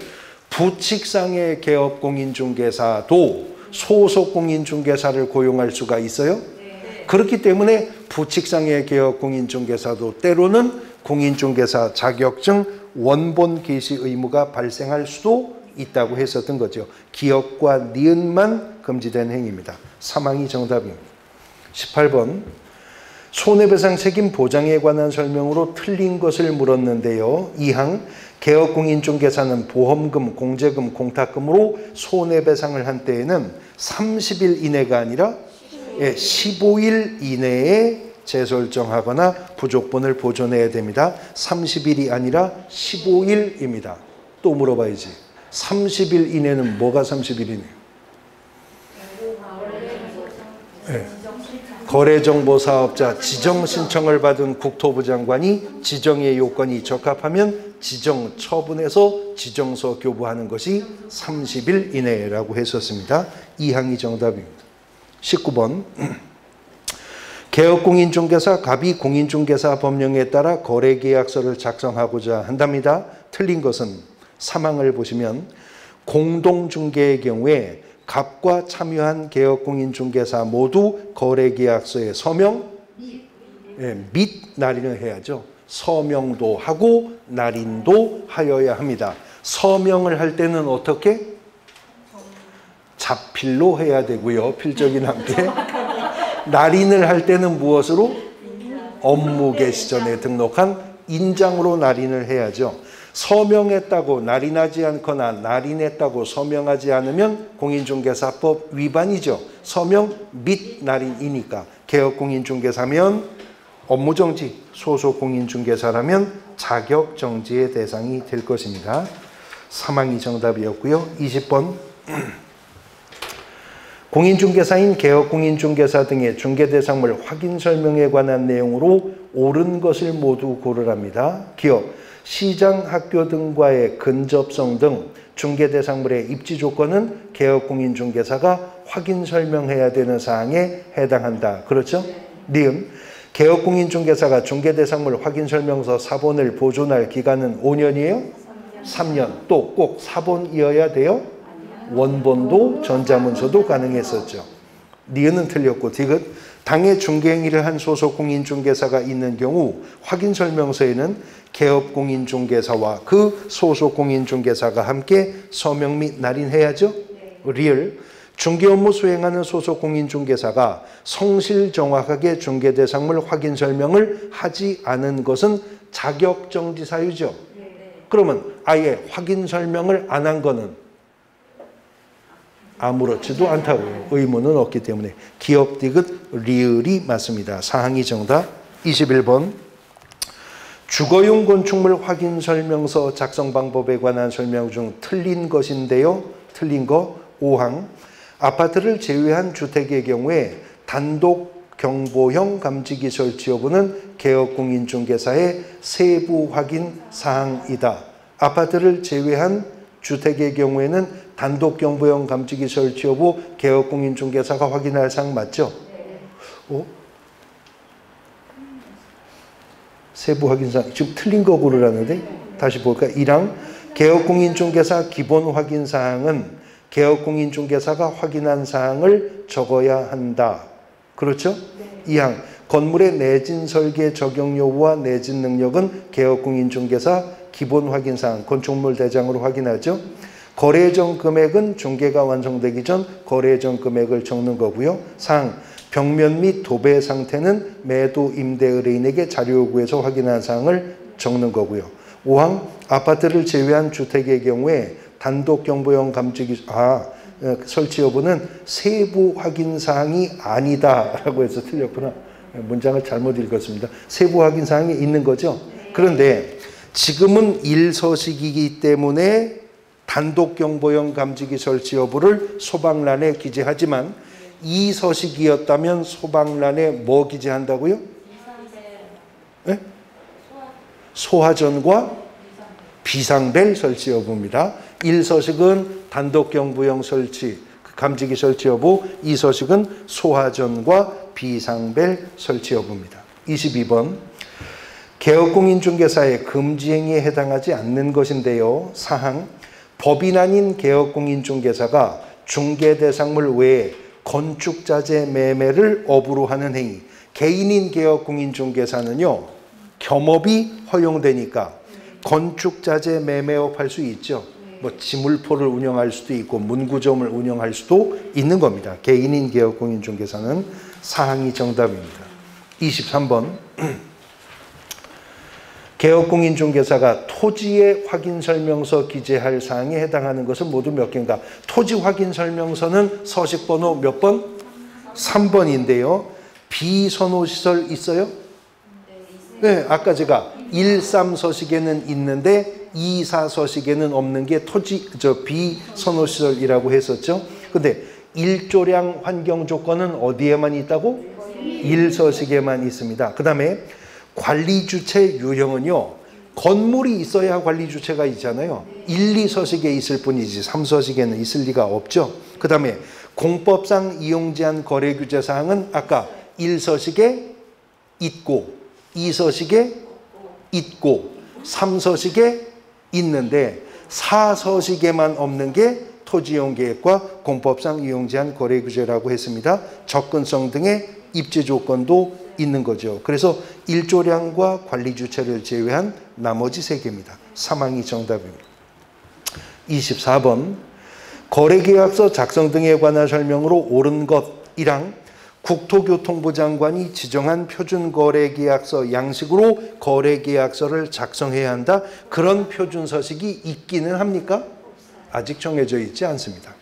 부칙상의 개업공인중개사도 소속공인중개사를 고용할 수가 있어요? 그렇기 때문에 부칙상의 개업공인중개사도 때로는 공인중개사 자격증 원본 개시 의무가 발생할 수도 있다고 했었던 거죠. 기업과 니은만 금지된 행위입니다. 3항이 정답입니다. 18번 손해배상 책임 보장에 관한 설명으로 틀린 것을 물었는데요. 2항 개업공인중개사는 보험금, 공제금, 공탁금으로 손해배상을 한 때에는 30일 이내가 아니라 15일 이내에 재설정하거나 부족분을 보존해야 됩니다. 30일이 아니라 15일입니다. 또 물어봐야지. 30일 이내는 뭐가 30일이네요? 네. 거래정보사업자 지정신청을 받은 국토부 장관이 지정의 요건이 적합하면 지정 처분해서 지정서 교부하는 것이 30일 이내라고 했었습니다. 2항이 정답입니다. 19번 개업공인중개사 갑이 공인중개사 법령에 따라 거래계약서를 작성하고자 한답니다. 틀린 것은 3항을 보시면 공동중개의 경우에 갑과 참여한 개업공인중개사 모두 거래계약서에 서명 및 날인을 해야죠. 서명도 하고 날인도 하여야 합니다. 서명을 할 때는 어떻게? 자필로 해야 되고요. 필적인 함께. 날인을 할 때는 무엇으로? 업무개시전에 등록한 인장으로 날인을 해야죠. 서명했다고 날인하지 않거나 날인했다고 서명하지 않으면 공인중개사법 위반이죠. 서명 및 날인이니까 개업공인중개사면 업무정지, 소속공인중개사라면 자격정지의 대상이 될 것입니다. 3항이 정답이었고요. 20번 공인중개사인 개업공인중개사 등의 중개대상물 확인설명에 관한 내용으로 옳은 것을 모두 고르랍니다. 기업, 시장, 학교 등과의 근접성 등 중개대상물의 입지조건은 개업공인중개사가 확인설명해야 되는 사항에 해당한다. 그렇죠? 니은, 개업공인중개사가 중개대상물 확인설명서 사본을 보존할 기간은 5년이에요? 3년. 또 꼭 사본이어야 돼요? 원본도 전자문서도 가능했었죠. 니은은 틀렸고 디귿 당해 중개행위를 한 소속공인중개사가 있는 경우 확인설명서에는 개업공인중개사와 그 소속공인중개사가 함께 서명 및 날인해야죠. 리을 중개업무 수행하는 소속공인중개사가 성실 정확하게 중개대상물 확인설명을 하지 않은 것은 자격정지 사유죠. 그러면 아예 확인설명을 안 한 거는 아무렇지도 않다고요. 의무는 없기 때문에 기업 디귿 리을이 맞습니다. 사항이 정답. 21번 주거용 건축물 확인설명서 작성 방법에 관한 설명 중 틀린 것인데요. 틀린 거 5항 아파트를 제외한 주택의 경우에 단독 경보형 감지기 설치 여부는 개업공인중개사의 세부 확인 사항이다. 아파트를 제외한 주택의 경우에는 단독 경보형 감지기 설치 여부 개업공인중개사가 확인할 사항 맞죠? 세부 확인 사항 지금 틀린 거 고르라는데 다시 볼까? 1항 개업공인중개사 기본 확인 사항은 개업공인중개사가 확인한 사항을 적어야 한다. 그렇죠? 2항 건물의 내진 설계 적용 여부와 내진 능력은 개업공인중개사 기본 확인 사항 건축물 대장으로 확인하죠. 거래 예정 금액은 중개가 완성되기 전 거래 예정 금액을 적는 거고요. 4항 벽면 및 도배 상태는 매도 임대 의뢰인에게 자료 요구해서 확인한 사항을 적는 거고요. 5항 아파트를 제외한 주택의 경우에 단독 경보형 감지기 설치 여부는 세부 확인 사항이 아니다라고 해서 틀렸구나. 문장을 잘못 읽었습니다. 세부 확인 사항이 있는 거죠. 그런데 지금은 1서식이기 때문에 단독 경보형 감지기 설치 여부를 소방란에 기재하지만 2서식이었다면 소방란에 뭐 기재한다고요? 네? 소하전과 비상벨 설치 여부입니다. 1서식은 단독 경보형 설치, 감지기 설치 여부, 2서식은 소하전과 비상벨 설치 여부입니다. 22번 개업공인중개사의 금지행위에 해당하지 않는 것인데요. 사항 법인 아닌 개업공인중개사가 중개대상물 외에 건축자재 매매를 업으로 하는 행위. 개인인 개업공인중개사는요. 겸업이 허용되니까 건축자재 매매업 할 수 있죠. 뭐 지물포를 운영할 수도 있고 문구점을 운영할 수도 있는 겁니다. 개인인 개업공인중개사는 사항이 정답입니다. 23번 개업공인중개사가 토지의 확인설명서 기재할 사항에 해당하는 것은 모두 몇 개인가? 토지 확인설명서는 서식번호 몇 번? 3번인데요. 비선호시설 있어요? 네, 아까 제가 1.3서식에는 있는데 2.4서식에는 없는 게 비선호시설이라고 했었죠. 근데 일조량 환경 조건은 어디에만 있다고? 1서식에만 있습니다. 그 다음에 관리주체 유형은요. 건물이 있어야 관리주체가 있잖아요. 1, 2서식에 있을 뿐이지 3서식에는 있을 리가 없죠. 그 다음에 공법상 이용제한 거래규제사항은 아까 1서식에 있고 2서식에 있고 3서식에 있는데 4서식에만 없는 게 토지이용계획과 공법상 이용제한 거래규제라고 했습니다. 접근성 등의 입지 조건도 있는 거죠. 그래서 일조량과 관리주체를 제외한 나머지 3개입니다. 3항이 정답입니다. 24번 거래계약서 작성 등에 관한 설명으로 옳은 것 1항 국토교통부 장관이 지정한 표준거래계약서 양식으로 거래계약서를 작성해야 한다. 그런 표준서식이 있기는 합니까? 아직 정해져 있지 않습니다.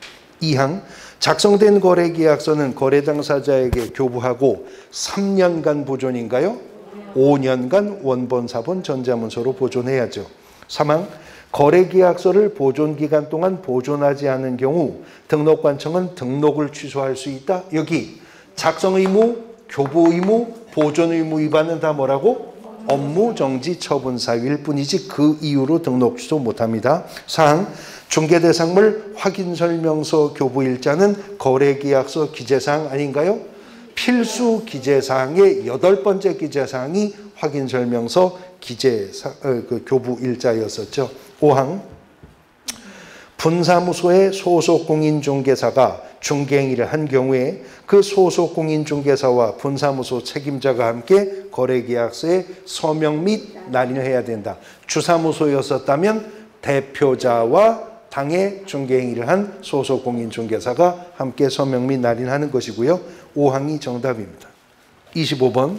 2항 작성된 거래계약서는 거래 당사자에게 교부하고 3년간 보존인가요? 5년간 원본, 사본, 전자문서로 보존해야죠. 3항 거래계약서를 보존기간 동안 보존하지 않은 경우 등록관청은 등록을 취소할 수 있다. 여기 작성 의무, 교부 의무, 보존 의무 위반은 다 뭐라고? 업무정지 처분 사유일 뿐이지 그 이유로 등록 취소 못합니다. 4항 중개대상물 확인설명서 교부일자는 거래계약서 기재사항 아닌가요? 필수 기재사항의 8번째 기재사항이 확인설명서 교부일자였었죠. 5항 분사무소의 소속 공인중개사가 중개행위를 한 경우에 그 소속 공인중개사와 분사무소 책임자가 함께 거래계약서에 서명 및 날인해야 된다. 주사무소였었다면 대표자와 당해 중개행위를 한 소속 공인중개사가 함께 서명 및 날인하는 것이고요. 5항이 정답입니다. 25번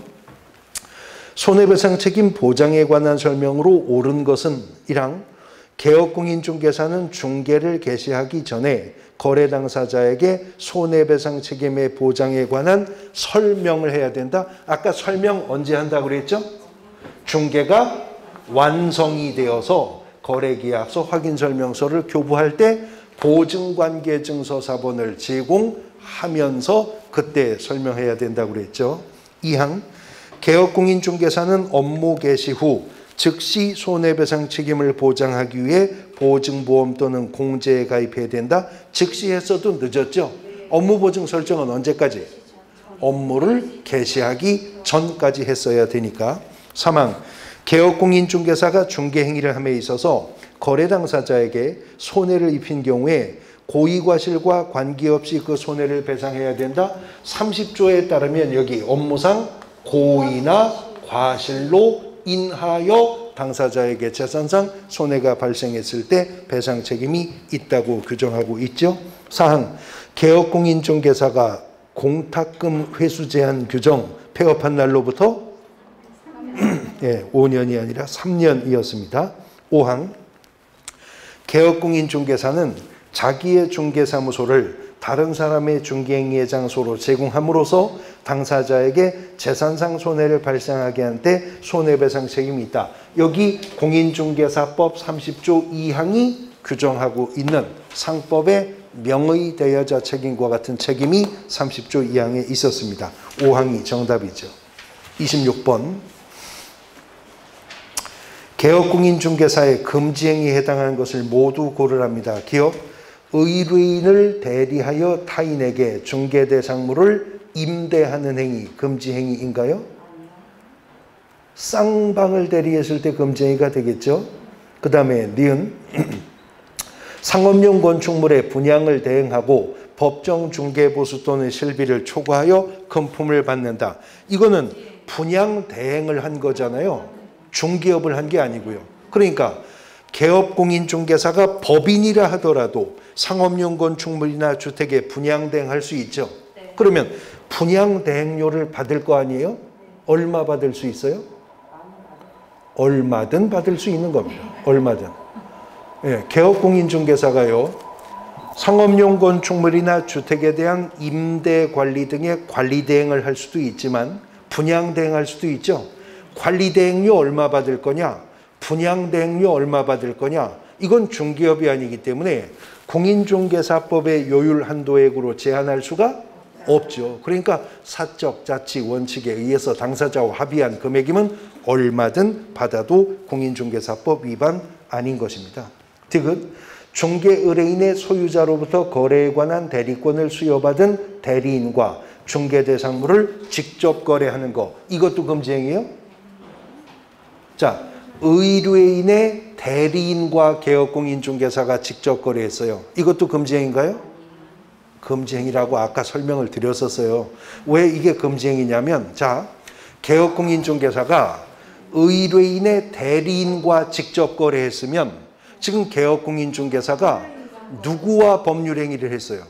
손해배상 책임 보장에 관한 설명으로 옳은 것은 1항 개업공인중개사는 중개를 개시하기 전에 거래 당사자에게 손해배상 책임의 보장에 관한 설명을 해야 된다. 아까 설명 언제 한다고 그랬죠? 중개가 완성이 되어서 거래계약서 확인설명서를 교부할 때 보증관계증서 사본을 제공하면서 그때 설명해야 된다고 그랬죠. 2항 개업공인중개사는 업무 개시 후 즉시 손해배상 책임을 보장하기 위해 보증보험 또는 공제에 가입해야 된다. 즉시 했어도 늦었죠. 업무보증 설정은 언제까지? 업무를 개시하기 전까지 했어야 되니까. 3항 개업공인중개사가 중개행위를 함에 있어서 거래 당사자에게 손해를 입힌 경우에 고의과실과 관계없이 그 손해를 배상해야 된다. 30조에 따르면 여기 업무상 고의나 과실로 인하여 당사자에게 재산상 손해가 발생했을 때 배상 책임이 있다고 규정하고 있죠. 4항 개업공인중개사가 공탁금 회수 제한 규정 폐업한 날로부터 5년이 아니라 3년이었습니다. 5항 개업공인중개사는 자기의 중개사무소를 다른 사람의 중개행위의 장소로 제공함으로써 당사자에게 재산상 손해를 발생하게 한 때 손해배상 책임이 있다. 여기 공인중개사법 30조 2항이 규정하고 있는 상법의 명의 대여자 책임과 같은 책임이 30조 2항에 있었습니다. 5항이 정답이죠. 26번 개업공인중개사의 금지행위에 해당하는 것을 모두 고르랍니다. 기업 의뢰인을 대리하여 타인에게 중개대상물을 임대하는 행위, 금지행위인가요? 쌍방을 대리했을 때 금지행위가 되겠죠. 그 다음에 니은 상업용 건축물의 분양을 대행하고 법정 중개보수 또는 실비를 초과하여 금품을 받는다. 이거는 분양 대행을 한 거잖아요. 중개업을 한 게 아니고요. 그러니까 개업공인중개사가 법인이라 하더라도 상업용 건축물이나 주택에 분양대행할 수 있죠. 그러면 분양대행료를 받을 거 아니에요? 얼마 받을 수 있어요? 얼마든 받을 수 있는 겁니다. 얼마든. 개업공인중개사가요. 상업용 건축물이나 주택에 대한 임대 관리 등의 관리 대행을 할 수도 있지만 분양 대행할 수도 있죠. 관리 대행료 얼마 받을 거냐? 분양 대행료 얼마 받을 거냐? 이건 중개업이 아니기 때문에 공인중개사법의 요율 한도액으로 제한할 수가 없죠. 그러니까 사적 자치 원칙에 의해서 당사자와 합의한 금액이면 얼마든 받아도 공인중개사법 위반 아닌 것입니다. 디귿 중개 의뢰인의 소유자로부터 거래에 관한 대리권을 수여받은 대리인과 중개대상물을 직접 거래하는 거, 이것도 금지행위예요? 자, 의뢰인의 대리인과 개업공인중개사가 직접 거래했어요. 이것도 금지행위인가요? 금지행위라고 아까 설명을 드렸었어요. 왜 이게 금지행위냐면, 자, 개업공인중개사가 의뢰인의 대리인과 직접 거래했으면 지금 개업공인중개사가 누구와 법률행위를 했어요?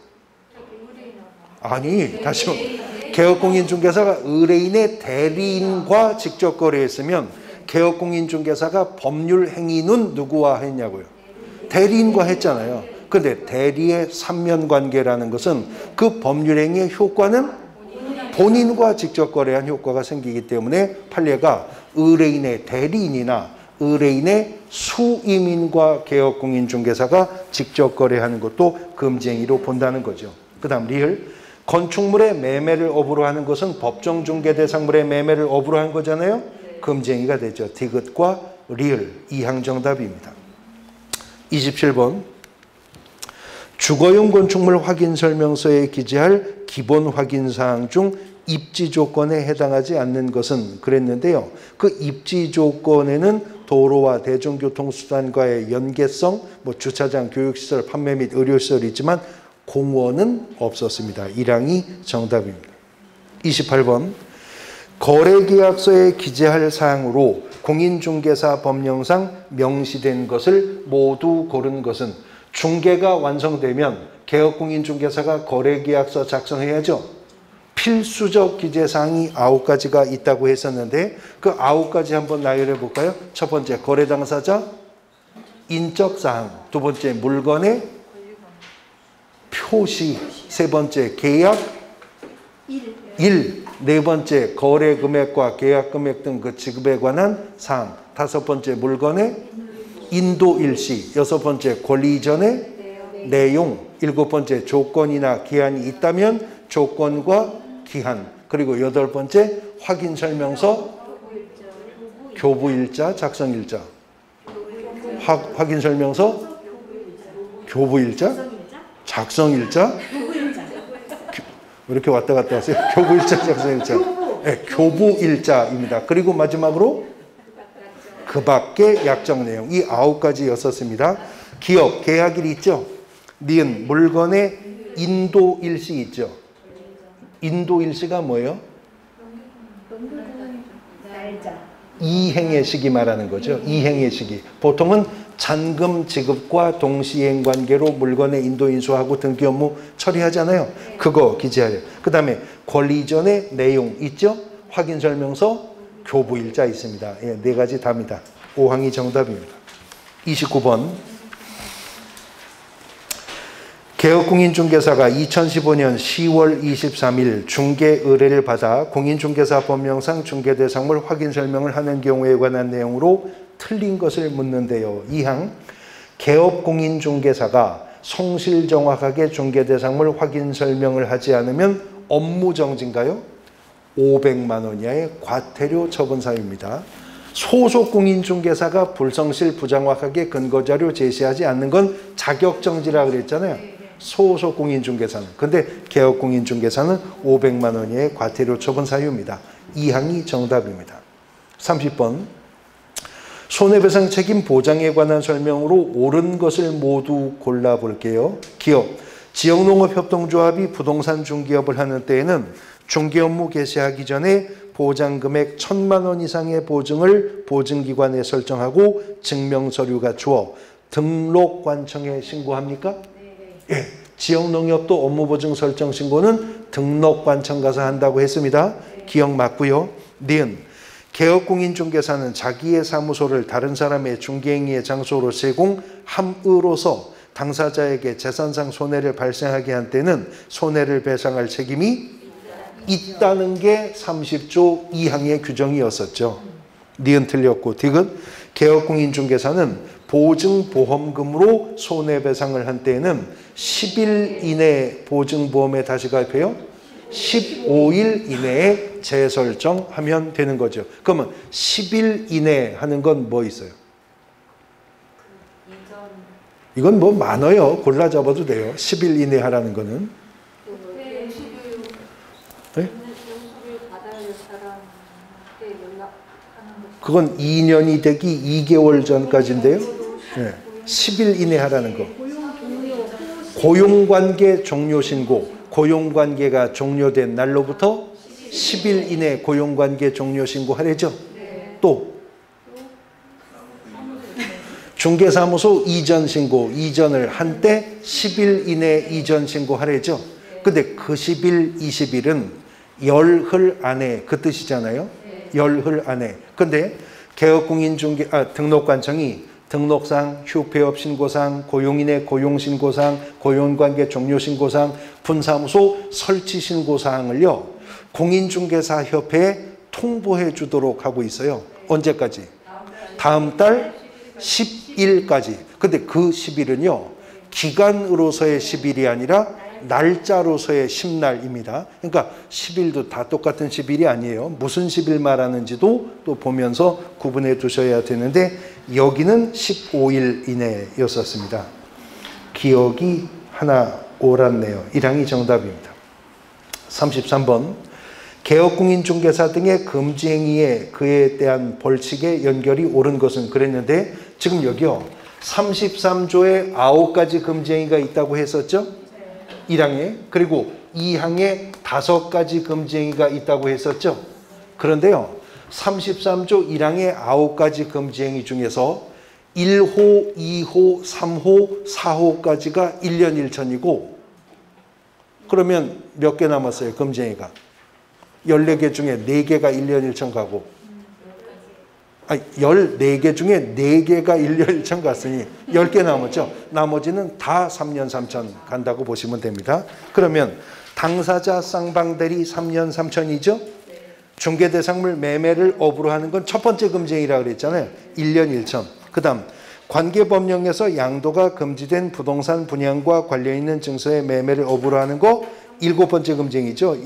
아니, 다시 개업공인중개사가 의뢰인의 대리인과 직접 거래했으면 개업공인중개사가 법률행위는 누구와 했냐고요? 대리인과 했잖아요. 그런데 대리의 삼면관계라는 것은 그 법률행위의 효과는 본인과 직접 거래한 효과가 생기기 때문에 판례가 의뢰인의 대리인이나 의뢰인의 수임인과 개업공인중개사가 직접 거래하는 것도 금지행위로 본다는 거죠. 그 다음 리을 건축물의 매매를 업으로 하는 것은 법정중개대상물의 매매를 업으로 한 거잖아요. 금지행위가 되죠. 디귿과 리을 2항 정답입니다. 27번 주거용 건축물 확인설명서에 기재할 기본 확인사항 중 입지 조건에 해당하지 않는 것은 그랬는데요. 그 입지 조건에는 도로와 대중교통수단과의 연계성, 주차장, 교육시설, 판매 및 의료시설이 있지만 공원은 없었습니다. 1항이 정답입니다. 28번 거래계약서에 기재할 사항으로 공인중개사 법령상 명시된 것을 모두 고른 것은 중개가 완성되면 개업공인중개사가 거래계약서 작성해야죠. 필수적 기재사항이 9가지가 있다고 했었는데 그 9가지 한번 나열해 볼까요? 첫 번째 거래 당사자, 인적사항, 두 번째 물건의 표시, 세 번째 계약, 네 번째 거래 금액과 계약 금액 등 그 지급에 관한 사항, 다섯 번째 물건의 인도 일시, 여섯 번째 권리 이전의 내용. 일곱 번째, 조건이나 기한이 있다면 조건과 기한. 그리고 여덟 번째, 확인 설명서, 교부일자, 작성일자. 확인 설명서, 교부일자, 작성일자. 왜 이렇게 왔다 갔다 하세요? 교부일자, 작성일자. 네, 교부일자입니다. 그리고 마지막으로 그 밖의 약정 내용. 이 9가지였었습니다. 기업, 계약일이 있죠? 니은, 물건의 인도일시 있죠? 인도일시가 뭐예요? 이행의 시기 말하는 거죠. 이행의 시기. 보통은 잔금 지급과 동시행 관계로 물건의 인도 인수하고 등기 업무 처리하잖아요. 그거 기재하래요. 그 다음에 권리 이전의 내용 있죠? 확인 설명서, 교부일자 있습니다. 예, 네 가지 답니다. 5항이 정답입니다. 29번. 개업공인중개사가 2015년 10월 23일 중개 의뢰를 받아 공인중개사 법령상 중개대상물 확인 설명을 하는 경우에 관한 내용으로 틀린 것을 묻는데요. 2항. 개업공인중개사가 성실정확하게 중개대상물 확인 설명을 하지 않으면 업무정지인가요? 500만 원 이하의 과태료 처분 사유입니다. 소속공인중개사가 불성실 부정확하게 근거자료 제시하지 않는 건 자격정지라 그랬잖아요. 소속공인중개사는. 근데 개업공인중개사는 500만 원 이하의 과태료 처분 사유입니다. 2항이 정답입니다. 30번. 손해배상 책임 보장에 관한 설명으로 옳은 것을 모두 골라볼게요. 기업, 지역농업협동조합이 부동산 중개업을 하는 때에는 중개업무 개시하기 전에 보장금액 1,000만 원 이상의 보증을 보증기관에 설정하고 증명서류가 주어 등록관청에 신고합니까? 예, 지역농협도 업무보증 설정 신고는 등록관청 가서 한다고 했습니다. 기억 맞고요. 니은, 개업공인중개사는 자기의 사무소를 다른 사람의 중개행위의 장소로 제공함으로써 당사자에게 재산상 손해를 발생하게 한 때는 손해를 배상할 책임이 있다는 게 30조 2항의 규정이었었죠. 니은 틀렸고 디귿, 개업공인중개사는 보증보험금으로 손해배상을 한 때에는 10일 이내 보증보험에 다시 가입해요? 15일 이내에 재설정하면 되는 거죠. 그러면 10일 이내 하는 건 뭐 있어요? 이건 뭐 많아요. 골라 잡아도 돼요. 10일 이내 하라는 거는. 네? 그건 2년이 되기 2개월 전까지인데요. 네. 10일 이내 하라는 거. 고용관계 종료신고. 고용관계가 종료된 날로부터 10일 이내 고용관계 종료신고 하래죠. 또 중개사무소 이전 신고, 이전을 한 때 10일 이내 이전 신고 하래죠. 근데 그 10일, 20일은 열흘 안에 그 뜻이잖아요. 열흘 안에. 근데 등록관청이 등록상, 휴폐업 신고상, 고용인의 고용신고상, 고용관계 종료신고상, 분사무소 설치신고사항을요, 공인중개사협회에 통보해 주도록 하고 있어요. 언제까지? 다음 달 10일까지. 근데 그 10일은요, 기간으로서의 10일이 아니라 날짜로서의 10날입니다. 그러니까 10일도 다 똑같은 10일이 아니에요. 무슨 10일 말하는지도 또 보면서 구분해 두셔야 되는데 여기는 15일 이내였었습니다. 기억이 하나 옳았네요. 1항이 정답입니다. 33번. 개업공인중개사 등의 금지행위에 그에 대한 벌칙의 연결이 옳은 것은 그랬는데 지금 여기요. 33조에 9가지 금지행위가 있다고 했었죠? 1항에. 그리고 2항에 5가지 금지행위가 있다고 했었죠? 그런데요. 33조 1항의 9가지 금지행위 중에서 1호, 2호, 3호, 4호까지가 1년 1천이고 그러면 몇 개 남았어요? 금지행위가. 14개 중에 4개가 1년 1천 가고 14개 중에 4개가 1년 1천 갔으니 10개 남았죠. 나머지는 다 3년 3천 간다고 보시면 됩니다. 그러면 당사자 쌍방대리 3년 3천이죠. 중개대상물 매매를 업으로 하는 건 첫 번째 금지행위라고 그랬잖아요. 1년 1천. 그 다음 관계법령에서 양도가 금지된 부동산 분양과 관련 있는 증서의 매매를 업으로 하는 거 7번째 금쟁이죠.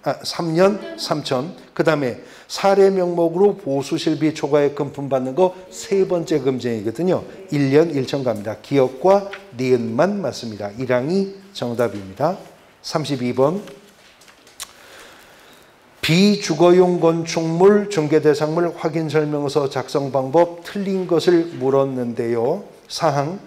3년 3천. 그 다음에 사례 명목으로 보수실비 초과액 금품 받는 거 3번째 금쟁이거든요. 1년 1천 갑니다. 기억과 니은만 맞습니다. 1항이 정답입니다. 32번. 비주거용 건축물 중개대상물 확인설명서 작성 방법 틀린 것을 물었는데요. 사항,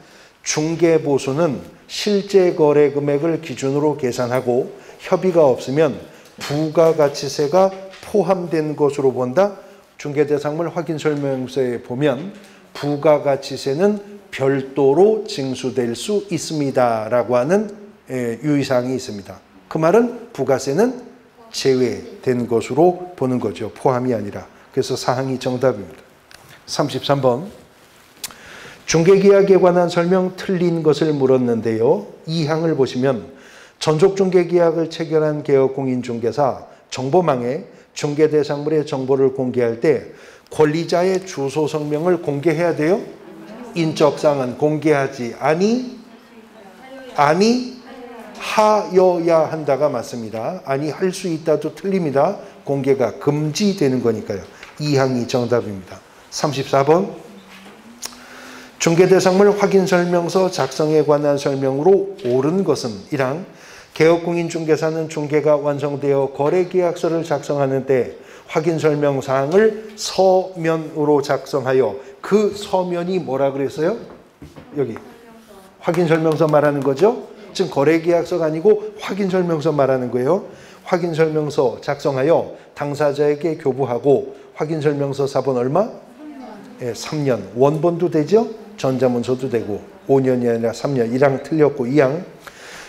중개보수는 실제 거래 금액을 기준으로 계산하고 협의가 없으면 부가가치세가 포함된 것으로 본다. 중개대상물 확인설명서에 보면 부가가치세는 별도로 징수될 수 있습니다 라고 하는 유의사항이 있습니다. 그 말은 부가세는 제외된 것으로 보는 거죠. 포함이 아니라. 그래서 사항이 정답입니다. 33번. 중개계약에 관한 설명 틀린 것을 물었는데요. 이 항을 보시면 전속중개계약을 체결한 개업공인중개사 정보망에 중개대상물의 정보를 공개할 때 권리자의 주소 성명을 공개해야 돼요? 인적사항은 공개하지 하여야 한다가 맞습니다. 아니 할 수 있다도 틀립니다. 공개가 금지되는 거니까요. 이 항이 정답입니다. 34번. 중개대상물 확인설명서 작성에 관한 설명으로 옳은 것은 1항 개업공인중개사는 중개가 완성되어 거래계약서를 작성하는 때 확인설명사항을 서면으로 작성하여 그 서면이 뭐라 그랬어요? 여기 확인설명서 말하는 거죠? 지금 거래계약서가 아니고 확인설명서 말하는 거예요. 확인설명서 작성하여 당사자에게 교부하고 확인설명서 사본 얼마? 3년. 원본도 되죠? 전자문서도 되고 5년이 아니라 3년. 1항 틀렸고 2항.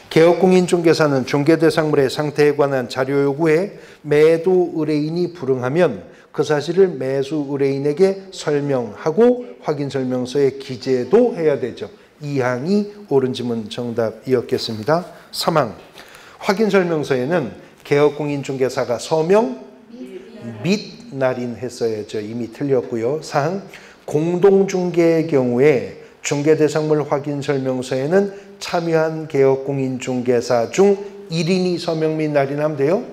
개업공인중개사는 중개대상물의 상태에 관한 자료 요구에 매도 의뢰인이 불응하면 그 사실을 매수 의뢰인에게 설명하고 확인설명서에 기재도 해야 되죠. 2항이 옳은 지문 정답이었겠습니다. 3항. 확인설명서에는 개업공인중개사가 서명 및 날인했어야죠. 이미 틀렸고요. 4항. 공동중개의 경우에 중개대상물 확인설명서에는 참여한 개업공인중개사 중 1인이 서명 및 날인하면 돼요?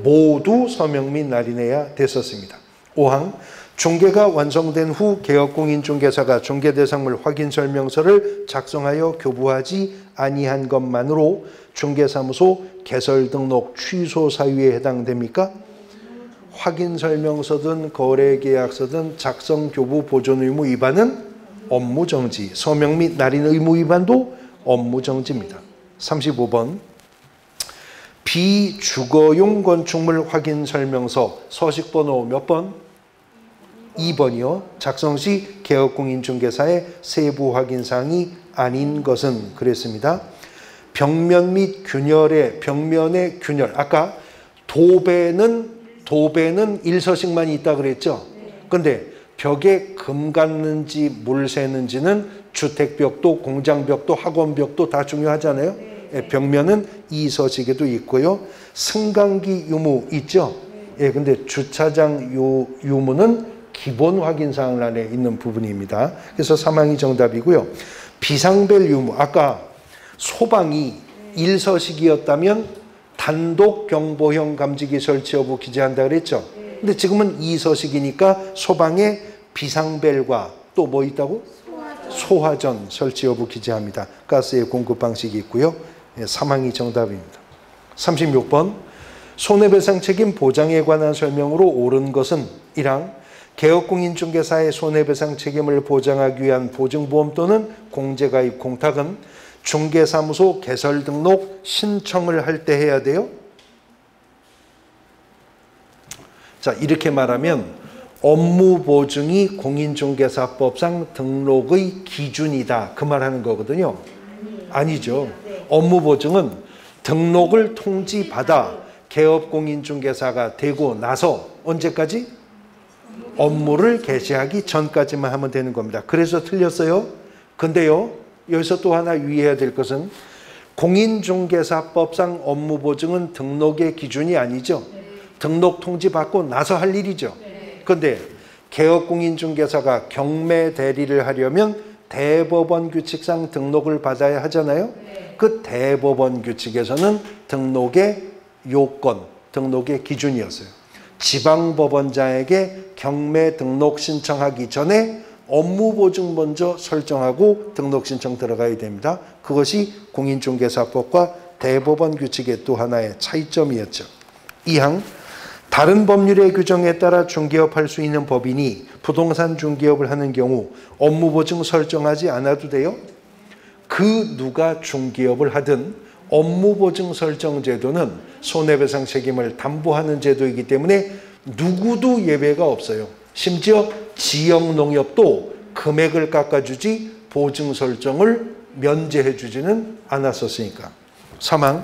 모두 서명 및 날인해야 됐었습니다. 5항. 중개가 완성된 후 개업공인중개사가 중개대상물 확인설명서를 작성하여 교부하지 아니한 것만으로 중개사무소 개설등록 취소 사유에 해당됩니까? 확인설명서든 거래계약서든 작성, 교부, 보존 의무 위반은 업무정지, 서명 및 날인 의무 위반도 업무정지입니다. 35번. 비주거용 건축물 확인설명서 서식번호 몇 번? 2번이요. 작성 시 개업공인중개사의 세부 확인사항이 아닌 것은 그랬습니다. 벽면 및 균열의 벽면의 균열. 아까 도배는 일서식만 있다 그랬죠. 근데 벽에 금 갔는지 물 새는지는 주택벽도 공장벽도 학원벽도 다 중요하잖아요. 벽면은 이서식에도 있고요. 승강기 유무 있죠. 근데 주차장 유무는 기본 확인사항 안에 있는 부분입니다. 그래서 3항이 정답이고요. 비상벨 유무. 아까 소방이 일서식이었다면 단독 경보형 감지기 설치 여부 기재한다 그랬죠. 근데 지금은 이서식이니까 소방에 비상벨과 또 뭐 있다고? 소화전 설치 여부 기재합니다. 가스의 공급 방식이 있고요. 3항이 정답입니다. 36번. 손해배상 책임 보장에 관한 설명으로 옳은 것은 1항 개업공인중개사의 손해배상 책임을 보장하기 위한 보증보험 또는 공제가입 공탁은 중개사무소 개설 등록 신청을 할 때 해야 돼요. 자, 이렇게 말하면 업무보증이 공인중개사법상 등록의 기준이다. 그 말하는 거거든요. 아니죠. 업무보증은 등록을 통지받아 개업공인중개사가 되고 나서 언제까지? 업무를 개시하기 전까지만 하면 되는 겁니다. 그래서 틀렸어요. 근데요, 여기서 또 하나 유의해야 될 것은 공인중개사법상 업무보증은 등록의 기준이 아니죠. 등록 통지받고 나서 할 일이죠. 그런데 개업공인중개사가 경매 대리를 하려면 대법원 규칙상 등록을 받아야 하잖아요. 그 대법원 규칙에서는 등록의 요건, 등록의 기준이었어요. 지방법원장에게 경매 등록 신청하기 전에 업무보증 먼저 설정하고 등록 신청 들어가야 됩니다. 그것이 공인중개사법과 대법원 규칙의 또 하나의 차이점이었죠. 2항, 다른 법률의 규정에 따라 중개업할 수 있는 법인이 부동산 중개업을 하는 경우 업무보증 설정하지 않아도 돼요. 그 누가 중개업을 하든 업무보증 설정 제도는 손해배상 책임을 담보하는 제도이기 때문에 누구도 예외가 없어요. 심지어 지역농협도 금액을 깎아주지 보증 설정을 면제해 주지는 않았었으니까. 3항,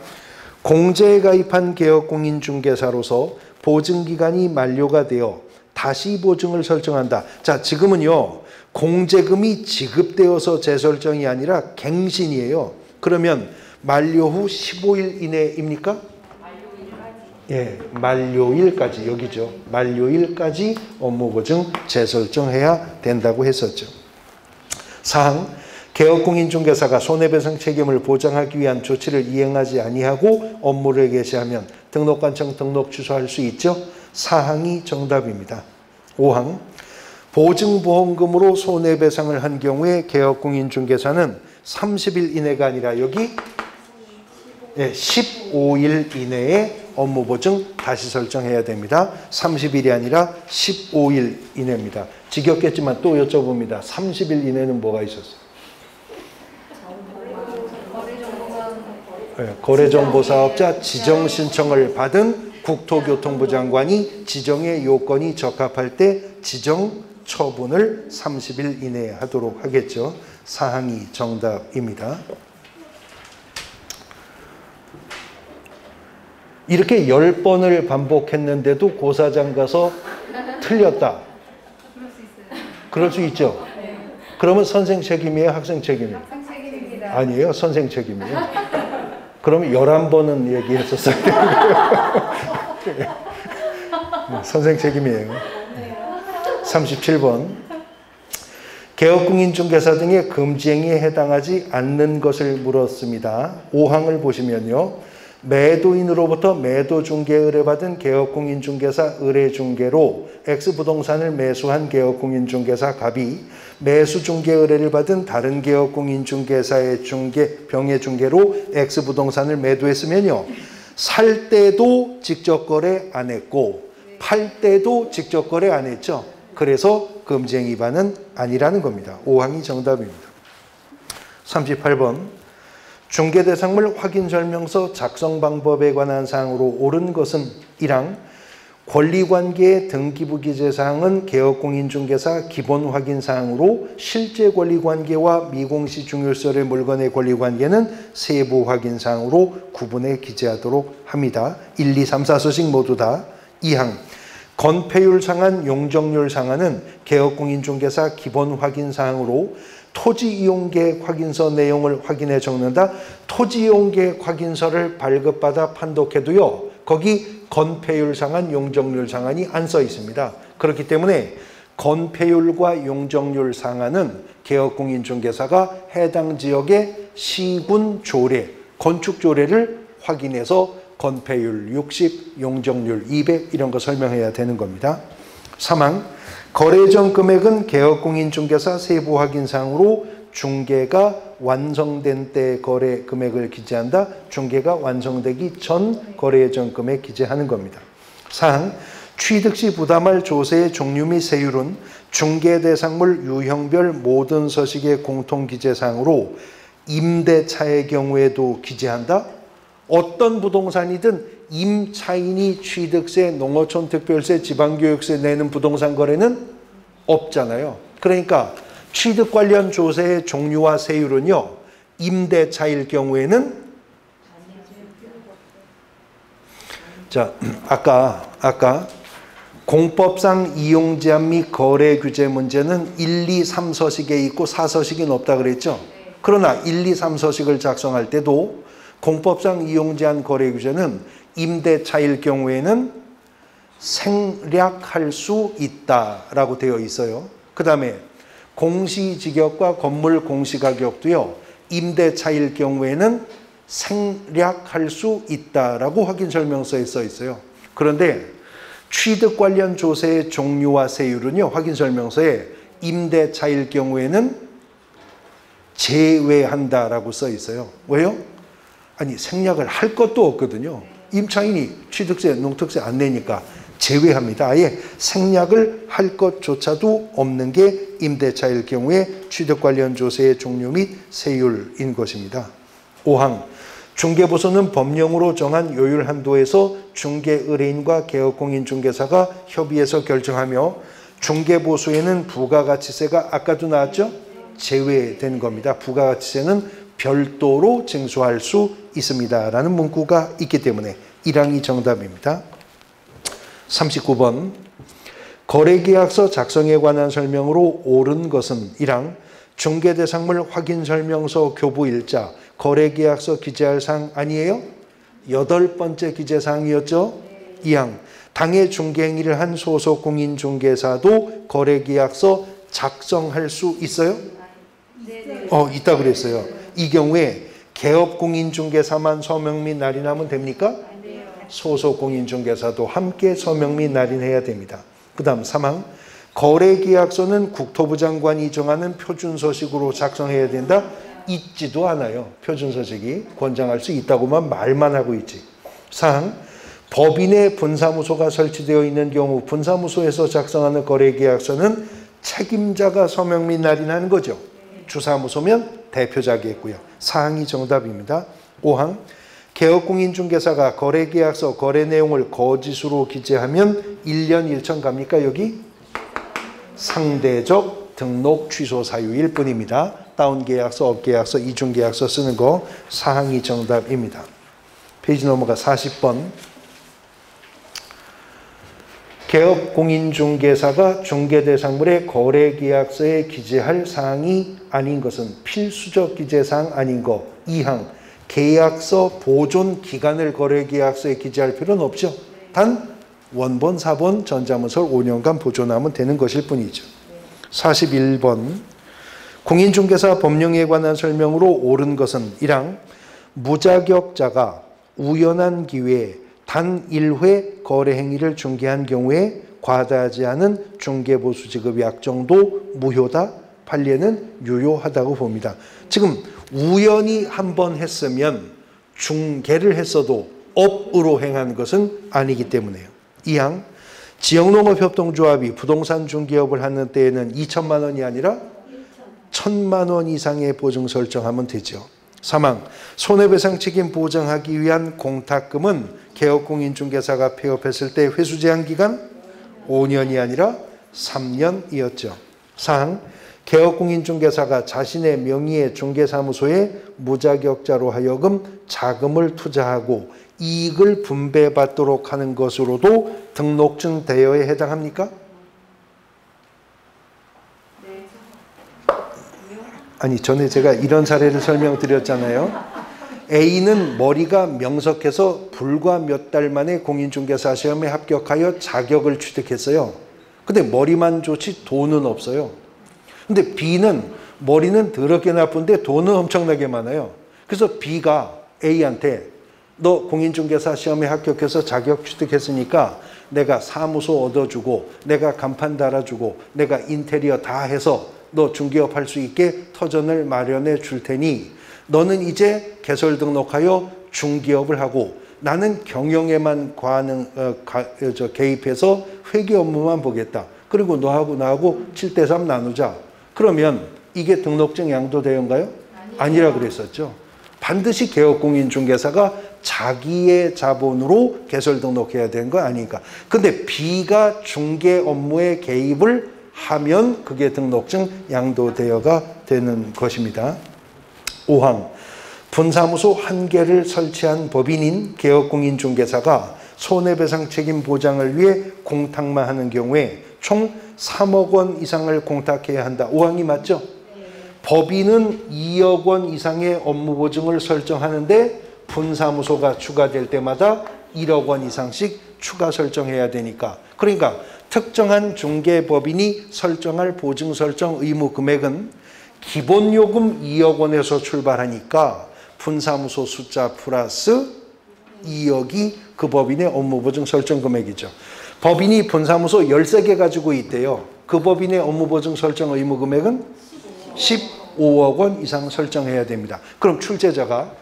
공제에 가입한 개업공인중개사로서 보증기간이 만료가 되어 다시 보증을 설정한다. 자, 지금은요, 공제금이 지급되어서 재설정이 아니라 갱신이에요. 그러면 만료 후 15일 이내입니까? 예, 만료일까지, 여기죠. 만료일까지 업무보증 재설정해야 된다고 했었죠. 4항, 개업공인중개사가 손해배상 책임을 보장하기 위한 조치를 이행하지 아니하고 업무를 개시하면 등록관청 등록 취소할 수 있죠. 4항이 정답입니다. 5항, 보증보험금으로 손해배상을 한 경우에 개업공인중개사는 30일 이내가 아니라 여기 15일 이내에 업무보증 다시 설정해야 됩니다. 30일이 아니라 15일 이내입니다. 지겹겠지만 또 여쭤봅니다. 30일 이내는 뭐가 있었어요? 거래정보사업자 지정신청을 받은 국토교통부 장관이 지정의 요건이 적합할 때 지정 처분을 30일 이내에 하도록 하겠죠. 사항이 정답입니다. 이렇게 10번을 반복했는데도 고사장 가서 틀렸다. 그럴 수 있죠. 그러면 선생 책임이에요? 학생 책임이에요? 학생 책임입니다. 아니에요. 선생 책임이에요. 그러면 11번은 얘기했었어요. 선생 책임이에요. 37번. 개업공인중개사 등의 금지행위에 해당하지 않는 것을 물었습니다. 5항을 보시면요. 매도인으로부터 매도중개 의뢰받은 개업공인중개사 의뢰중개로 X부동산을 매수한 개업공인중개사 갑이 매수중개 의뢰를 받은 다른 개업공인중개사의 병해중개로 X부동산을 매도했으면요. 살 때도 직접 거래 안 했고 팔 때도 직접 거래 안 했죠. 그래서 금지행위 위반은 아니라는 겁니다. 5항이 정답입니다. 38번. 중개대상물 확인설명서 작성 방법에 관한 사항으로 옳은 것은 1항 권리관계의 등기부 기재사항은 개업공인중개사 기본 확인사항으로 실제 권리관계와 미공시 중요시설의 물건의 권리관계는 세부 확인사항으로 구분해 기재하도록 합니다. 1, 2, 3, 4서식 모두 다. 2항 건폐율 상한, 용적률 상한은 개업공인중개사 기본 확인사항으로 토지이용계획 확인서 내용을 확인해 적는다. 토지이용계획 확인서를 발급받아 판독해도요. 거기 건폐율 상한, 용적률 상한이 안 써 있습니다. 그렇기 때문에 건폐율과 용적률 상한은 개업공인중개사가 해당 지역의 시군 조례, 건축 조례를 확인해서 건폐율 60, 용적률 200 이런 거 설명해야 되는 겁니다. 3항 거래 전 금액은 개업공인중개사 세부 확인사항으로 중개가 완성된 때 거래 금액을 기재한다. 중개가 완성되기 전 거래 전 금액 기재하는 겁니다. 4항 취득 시 부담할 조세의 종류 및 세율은 중개 대상물 유형별 모든 서식의 공통 기재사항으로 임대차의 경우에도 기재한다. 어떤 부동산이든 임차인이 취득세, 농어촌 특별세, 지방교육세 내는 부동산 거래는 없잖아요. 그러니까 취득 관련 조세의 종류와 세율은요. 임대차일 경우에는 자, 아까 공법상 이용 제한 및 거래 규제 문제는 1, 2, 3서식에 있고 4서식은 없다 그랬죠. 그러나 1, 2, 3서식을 작성할 때도 공법상 이용 제한 거래 규제는 임대차일 경우에는 생략할 수 있다라고 되어 있어요. 그 다음에 공시지격과 건물 공시가격도요. 임대차일 경우에는 생략할 수 있다라고 확인설명서에 써 있어요. 그런데 취득 관련 조세의 종류와 세율은요. 확인설명서에 임대차일 경우에는 제외한다라고 써 있어요. 왜요? 아니 생략을 할 것도 없거든요. 임차인이 취득세, 농특세 안 내니까 제외합니다. 아예 생략을 할 것조차도 없는 게 임대차일 경우에 취득 관련 조세의 종류 및 세율인 것입니다. 5항 중개보수는 법령으로 정한 요율 한도에서 중개의뢰인과 개업공인중개사가 협의해서 결정하며 중개보수에는 부가가치세가 아까도 나왔죠? 제외된 겁니다. 부가가치세는 별도로 징수할 수 있습니다. 라는 문구가 있기 때문에 1항이 정답입니다. 39번 거래계약서 작성에 관한 설명으로 옳은 것은 1항 중개대상물 확인설명서 교부일자 거래계약서 기재할 사항 아니에요? 8번째 기재사항이었죠? 2항 당해 중개행위를 한 소속공인중개사도 거래계약서 작성할 수 있어요? 있다 그랬어요. 이 경우에 개업공인중개사만 서명 및 날인하면 됩니까? 소속공인중개사도 함께 서명 및 날인해야 됩니다. 그 다음 3항 거래계약서는 국토부 장관이 정하는 표준서식으로 작성해야 된다? 있지도 않아요. 표준서식이 권장할 수 있다고만 말만 하고 있지. 4항 법인의 분사무소가 설치되어 있는 경우 분사무소에서 작성하는 거래계약서는 책임자가 서명 및 날인하는 거죠. 주사무소면 대표자겠고요. 4항이 정답입니다. 5항 개업공인중개사가 거래계약서 거래 내용을 거짓으로 기재하면 1년 1천 갑니까 여기? 상대적 등록 취소 사유일 뿐입니다. 다운계약서, 업계약서, 이중계약서 쓰는 거 4항이 정답입니다. 페이지 넘어가 40번 개업공인중개사가 중개대상물의 거래계약서에 기재할 사항이 아닌 것은 필수적 기재사항 아닌 거 2항 계약서 보존 기간을 거래계약서에 기재할 필요는 없죠. 단 원본, 사본, 전자문서를 5년간 보존하면 되는 것일 뿐이죠. 41번 공인중개사 법령에 관한 설명으로 옳은 것은 1항 무자격자가 우연한 기회에 단 1회 거래 행위를 중개한 경우에 과다하지 않은 중개보수 지급 약정도 무효다. 판례는 유효하다고 봅니다. 지금 우연히 한 번 했으면 중개를 했어도 업으로 행한 것은 아니기 때문에요. 2항 지역농업협동조합이 부동산 중개업을 하는 때에는 2천만 원이 아니라 1,000만 원 이상의 보증 설정하면 되죠. 3항 손해배상 책임 보장하기 위한 공탁금은 개업공인중개사가 폐업했을 때 회수 제한 기간 5년이 아니라 3년이었죠. 4항 개업공인중개사가 자신의 명의의 중개사무소에 무자격자로 하여금 자금을 투자하고 이익을 분배받도록 하는 것으로도 등록증 대여에 해당합니까? 아니 전에 제가 이런 사례를 설명드렸잖아요. A는 머리가 명석해서 불과 몇 달 만에 공인중개사 시험에 합격하여 자격을 취득했어요. 근데 머리만 좋지 돈은 없어요. 근데 B는 머리는 더럽게 나쁜데 돈은 엄청나게 많아요. 그래서 B가 A한테 너 공인중개사 시험에 합격해서 자격 취득했으니까 내가 사무소 얻어주고 내가 간판 달아주고 내가 인테리어 다 해서 너 중개업 할 수 있게 터전을 마련해 줄 테니 너는 이제 개설 등록하여 중개업을 하고 나는 경영에만 개입해서 회계 업무만 보겠다. 그리고 너하고 나하고 7대3 나누자. 그러면 이게 등록증 양도 대여인가요? 아니라 그랬었죠. 반드시 개업공인중개사가 자기의 자본으로 개설 등록해야 되는 거 아니니까. 근데 B가 중개 업무에 개입을 하면 그게 등록증 양도 대여가 되는 것입니다. 5항 분사무소 1개를 설치한 법인인 개업공인중개사가 손해배상 책임 보장을 위해 공탁만 하는 경우에 총 3억 원 이상을 공탁해야 한다. 5항이 맞죠? 법인은 2억 원 이상의 업무 보증을 설정하는데 분사무소가 추가될 때마다 1억 원 이상씩 추가 설정해야 되니까. 그러니까 특정한 중개법인이 설정할 보증 설정 의무 금액은 기본 요금 2억 원에서 출발하니까 분사무소 숫자 플러스 2억이 그 법인의 업무 보증 설정 금액이죠. 법인이 분사무소 13개 가지고 있대요. 그 법인의 업무 보증 설정 의무 금액은 15억 원 이상 설정해야 됩니다. 그럼 출제자가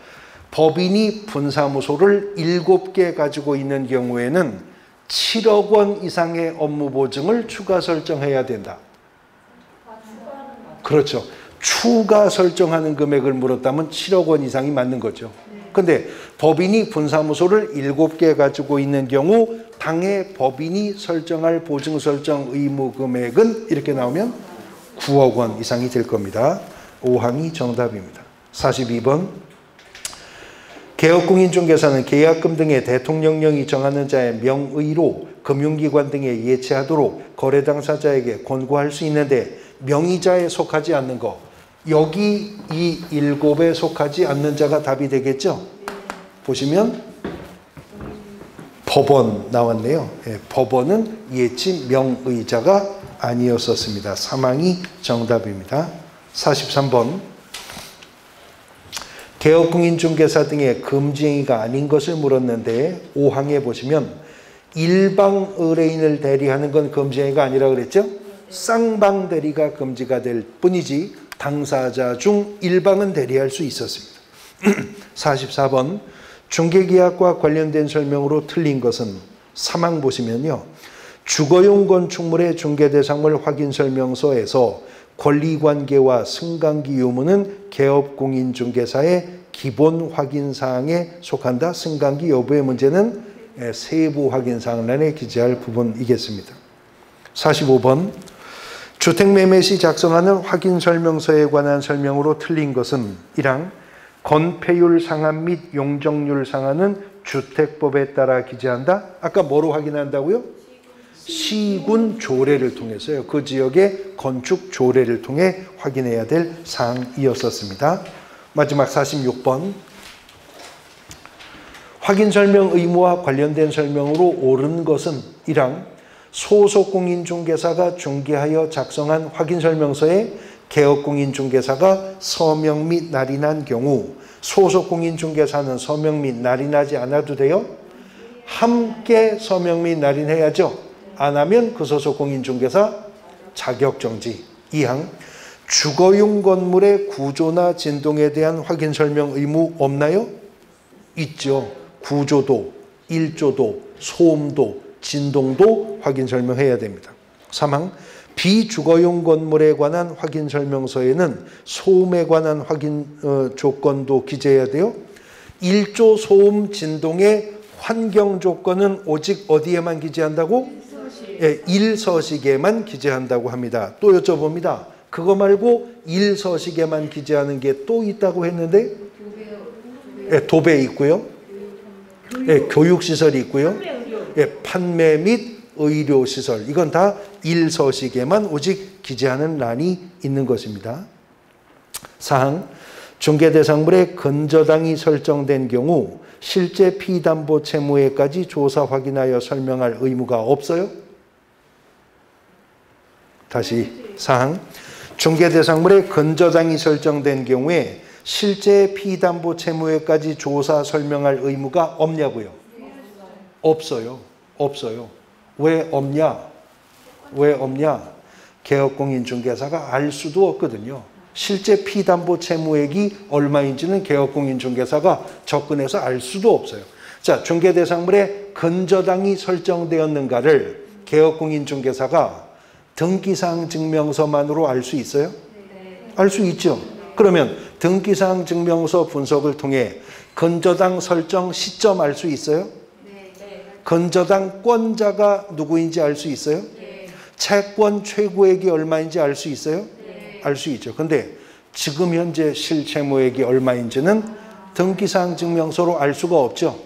법인이 분사무소를 7개 가지고 있는 경우에는 7억 원 이상의 업무 보증을 추가 설정해야 된다. 그렇죠. 추가 설정하는 금액을 물었다면 7억 원 이상이 맞는 거죠. 근데 법인이 분사무소를 7개 가지고 있는 경우 당해 법인이 설정할 보증 설정 의무 금액은 이렇게 나오면 9억 원 이상이 될 겁니다. 5항이 정답입니다. 42번 개업공인중개사는 계약금 등의 대통령령이 정하는 자의 명의로 금융기관 등에 예치하도록 거래 당사자에게 권고할 수 있는데 명의자에 속하지 않는 것. 여기 이 7에 속하지 않는 자가 답이 되겠죠? 보시면 법원 나왔네요. 예, 법원은 예치 명의자가 아니었었습니다. 3항이 정답입니다. 43번 개업공인중개사 등의 금지행위가 아닌 것을 물었는데 5항에 보시면 일방 의뢰인을 대리하는 건 금지행위가 아니라 그랬죠? 쌍방 대리가 금지가 될 뿐이지 당사자 중 일방은 대리할 수 있었습니다. 44번 중개계약과 관련된 설명으로 틀린 것은 3항 보시면요. 주거용 건축물의 중개대상물 확인설명서에서 권리관계와 승강기 유무는 개업공인중개사의 기본 확인사항에 속한다. 승강기 여부의 문제는 세부 확인사항란에 기재할 부분이겠습니다. 45번 주택매매 시 작성하는 확인설명서에 관한 설명으로 틀린 것은 1항 건폐율 상한 및 용적률 상한은 주택법에 따라 기재한다. 아까 뭐로 확인한다고요? 시군 조례를 통해서요. 그 지역의 건축 조례를 통해 확인해야 될 사항이었었습니다. 마지막 46번 확인설명 의무와 관련된 설명으로 옳은 것은 1항 소속공인중개사가 중개하여 작성한 확인설명서에 개업공인중개사가 서명 및 날인한 경우 소속공인중개사는 서명 및 날인하지 않아도 돼요? 함께 서명 및 날인해야죠. 안 하면 그 소속공인중개사 자격정지. 2항 주거용 건물의 구조나 진동에 대한 확인설명 의무 없나요? 있죠. 구조도, 일조도, 소음도, 진동도 확인설명해야 됩니다. 3항 비주거용 건물에 관한 확인설명서에는 소음에 관한 확인 조건도 기재해야 돼요. 일조 소음 진동의 환경 조건은 오직 어디에만 기재한다고? 예, 1서식에만 기재한다고 합니다. 또 여쭤봅니다. 그거 말고 1서식에만 기재하는 게 또 있다고 했는데 예, 도배 있고요. 예, 교육시설이 있고요. 예, 판매 및 의료시설. 이건 다 1서식에만 오직 기재하는 란이 있는 것입니다. 4항 중개대상물의 근저당이 설정된 경우 실제 피담보 채무에까지 조사 확인하여 설명할 의무가 없어요? 다시 4항 중개대상물의 근저당이 설정된 경우에 실제 피담보 채무에까지 조사 설명할 의무가 없냐고요? 없어요. 없어요. 왜 없냐? 왜 없냐? 개업공인중개사가 알 수도 없거든요. 실제 피담보 채무액이 얼마인지는 개업공인중개사가 접근해서 알 수도 없어요. 자, 중개대상물의 근저당이 설정되었는가를 개업공인중개사가 등기사항 증명서만으로 알 수 있어요? 알 수 있죠. 그러면 등기사항 증명서 분석을 통해 근저당 설정 시점 알 수 있어요? 근저당권자가 누구인지 알 수 있어요? 채권 최고액이 얼마인지 알 수 있어요? 알 수 있죠. 근데 지금 현재 실채무액이 얼마인지는 등기사항 증명서로 알 수가 없죠.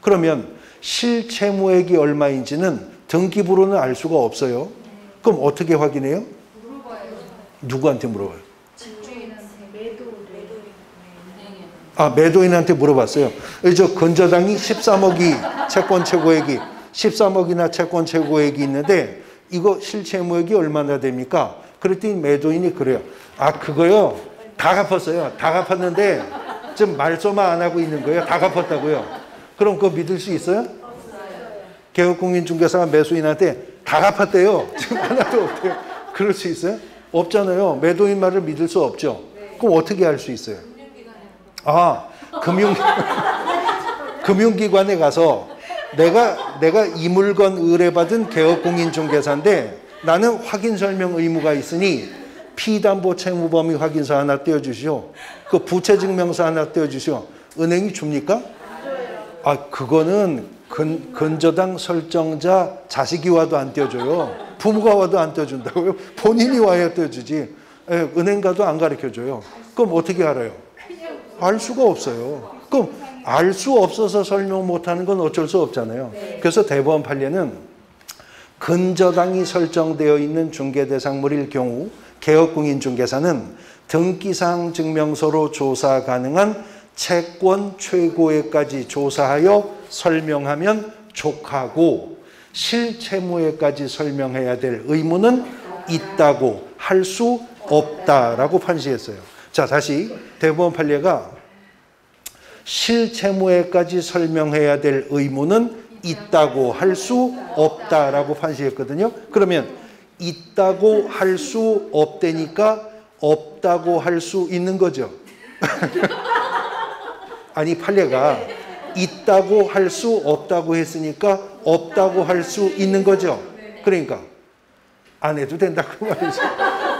그러면 실채무액이 얼마인지는 등기부로는 알 수가 없어요. 그럼 어떻게 확인해요? 누구한테 물어봐요? 매도인한테 물어봤어요. 저 근저당이 13억이 채권 최고액이 13억이나 채권 최고액이 있는데 이거 실채무액이 얼마나 됩니까? 그랬더니 매도인이 그래요. 그거요. 다 갚았어요. 다 갚았는데 지금 말소만 안 하고 있는 거예요. 다 갚았다고요. 그럼 그거 믿을 수 있어요? 개업공인중개사가 매수인한테 다 갚았대요. 지금 하나도 없대요. 그럴 수 있어요? 없잖아요. 매도인 말을 믿을 수 없죠. 그럼 어떻게 할 수 있어요? 금융기관에 가서 내가 이 물건 의뢰받은 개업공인중개사인데 나는 확인설명 의무가 있으니 피담보채무범위 확인서 하나 떼어주시오. 그 부채증명서 하나 떼어주시오. 은행이 줍니까? 그거는 근저당 설정자 자식이 와도 안 떼어줘요. 부모가 와도 안 떼어준다고요? 본인이 와야 떼어주지. 은행 가도 안 가르쳐줘요. 그럼 어떻게 알아요? 알 수가 없어요. 그럼 알 수 없어서 설명 못하는 건 어쩔 수 없잖아요. 그래서 대법원 판례는 근저당이 설정되어 있는 중개대상물일 경우 개업공인중개사는 등기사항 증명서로 조사 가능한 채권 최고액까지 조사하여 설명하면 족하고 실채무액까지 설명해야 될 의무는 있다고 할 수 없다라고 판시했어요. 자, 다시 대법원 판례가 실채무액까지 설명해야 될 의무는 있다고 할 수 없다라고 판시했거든요. 그러면 있다고 할 수 없다니까 없다고 할 수 있는 거죠. 아니, 판례가 있다고 할 수 없다고 했으니까 없다고 할 수 있는 거죠. 그러니까 안 해도 된다 그 말이죠.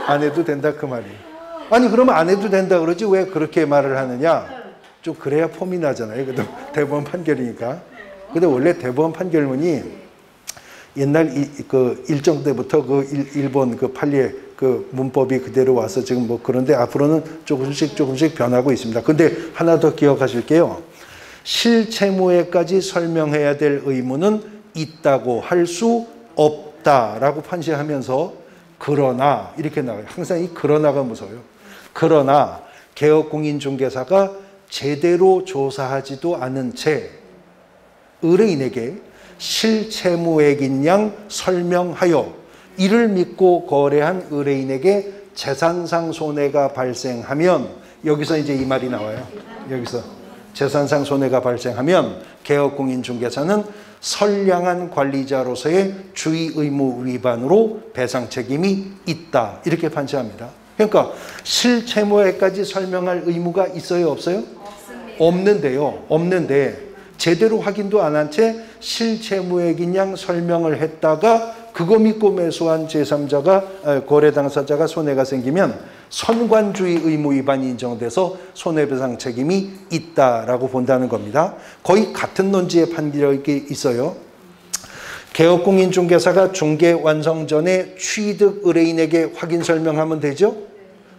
안 해도 된다 그 말이에요. 아니, 그러면 안 해도 된다 그러지 왜 그렇게 말을 하느냐? 좀 그래야 폼이 나잖아요. 그래도 대법원 판결이니까. 근데 원래 대법원 판결문이 옛날 일정 때부터 일본 판례 문법이 그대로 와서 지금 그런데 앞으로는 조금씩 변하고 있습니다. 근데 하나 더 기억하실게요. 실채무액까지 설명해야 될 의무는 있다고 할 수 없다라고 판시하면서 그러나 이렇게 나와요. 항상 이 그러나가 무서워요. 그러나 개업공인중개사가 제대로 조사하지도 않은 채 의뢰인에게 실채무액인 양 설명하여 이를 믿고 거래한 의뢰인에게 재산상 손해가 발생하면 여기서 이제 이 말이 나와요. 여기서 재산상 손해가 발생하면 개업공인중개사는 선량한 관리자로서의 주의 의무 위반으로 배상 책임이 있다. 이렇게 판시합니다. 그러니까 실채무액까지 설명할 의무가 있어요? 없어요? 없는데요. 없는데 제대로 확인도 안 한 채 실채무액인 양 설명을 했다가 그거 믿고 매수한 제3자가 거래 당사자가 손해가 생기면 선관주의 의무 위반이 인정돼서 손해배상 책임이 있다라고 본다는 겁니다. 거의 같은 논지의 판결이 있어요. 개업공인중개사가 중개 완성 전에 취득 의뢰인에게 확인 설명하면 되죠.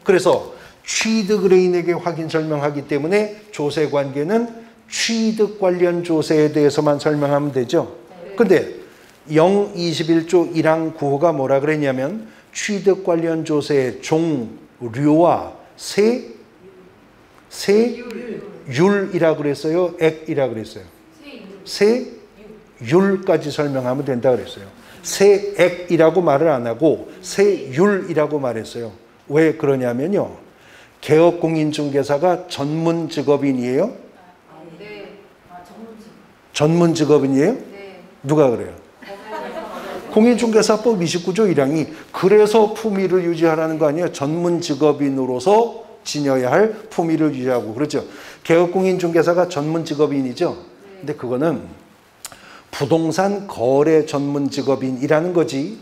그래서 취득 의뢰인에게 확인 설명하기 때문에 조세 관계는 취득 관련 조세에 대해서만 설명하면 되죠. 근데 021조 1항 9호가 뭐라 그랬냐면 취득 관련 조세의 종류와 세율이라 그랬어요? 액이라 그랬어요? 세율까지 설명하면 된다 그랬어요. 세액이라고 말을 안 하고 세율이라고 말했어요. 왜 그러냐면요. 개업공인중개사가 전문 직업인이에요? 전문 직업인이에요? 네. 누가 그래요? 공인중개사법 29조 1항이 그래서 품위를 유지하라는 거 아니에요? 전문 직업인으로서 지녀야 할 품위를 유지하고 그렇죠. 개업공인중개사가 전문 직업인이죠. 근데 그거는 부동산 거래 전문 직업인이라는 거지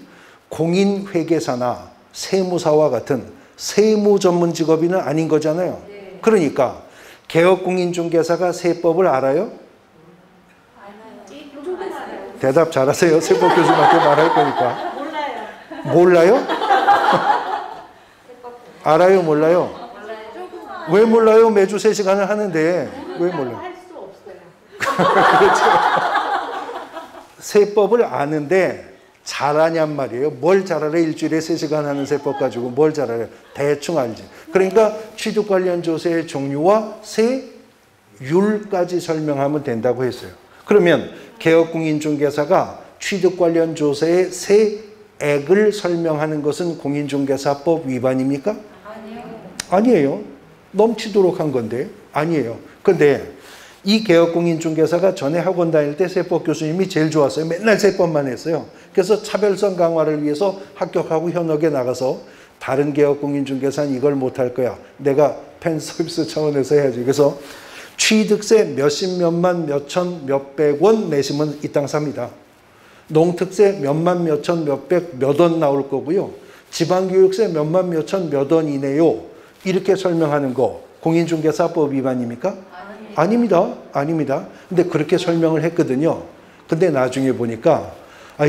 공인회계사나 세무사와 같은 세무 전문 직업인은 아닌 거잖아요. 그러니까 개업공인중개사가 세법을 알아요? 대답 잘하세요. 세법 교수님한테 말할 거니까. 몰라요? 알아요? 몰라요? 왜 몰라요? 매주 3시간을 하는데 왜 몰라요? 할수 없어요. 그렇죠. 세법을 아는데 잘하냔 말이에요. 뭘 잘하래? 일주일에 3시간 하는 세법 가지고 뭘 잘하래? 대충 알지. 그러니까 취득 관련 조세의 종류와 율까지 설명하면 된다고 했어요. 그러면 개업공인중개사가 취득 관련 조세의 세액을 설명하는 것은 공인중개사법 위반입니까? 아니에요. 넘치도록 한 건데 아니에요. 근데 이 개업공인중개사가 전에 학원 다닐 때 세법 교수님이 제일 좋았어요. 맨날 세법만 했어요. 그래서 차별성 강화를 위해서 합격하고 현역에 나가서 다른 개업공인중개사는 이걸 못할 거야. 내가 팬 서비스 차원에서 해야지. 그래서 취득세 몇십 몇만 몇천 몇백 원 내시면 이 땅 삽니다. 농특세 몇만 몇천 몇백 몇 원 나올 거고요. 지방교육세 몇만 몇천 몇 원 이내요. 이렇게 설명하는 거 공인중개사법 위반입니까? 아닙니다. 아닙니다. 근데 그렇게 설명을 했거든요. 근데 나중에 보니까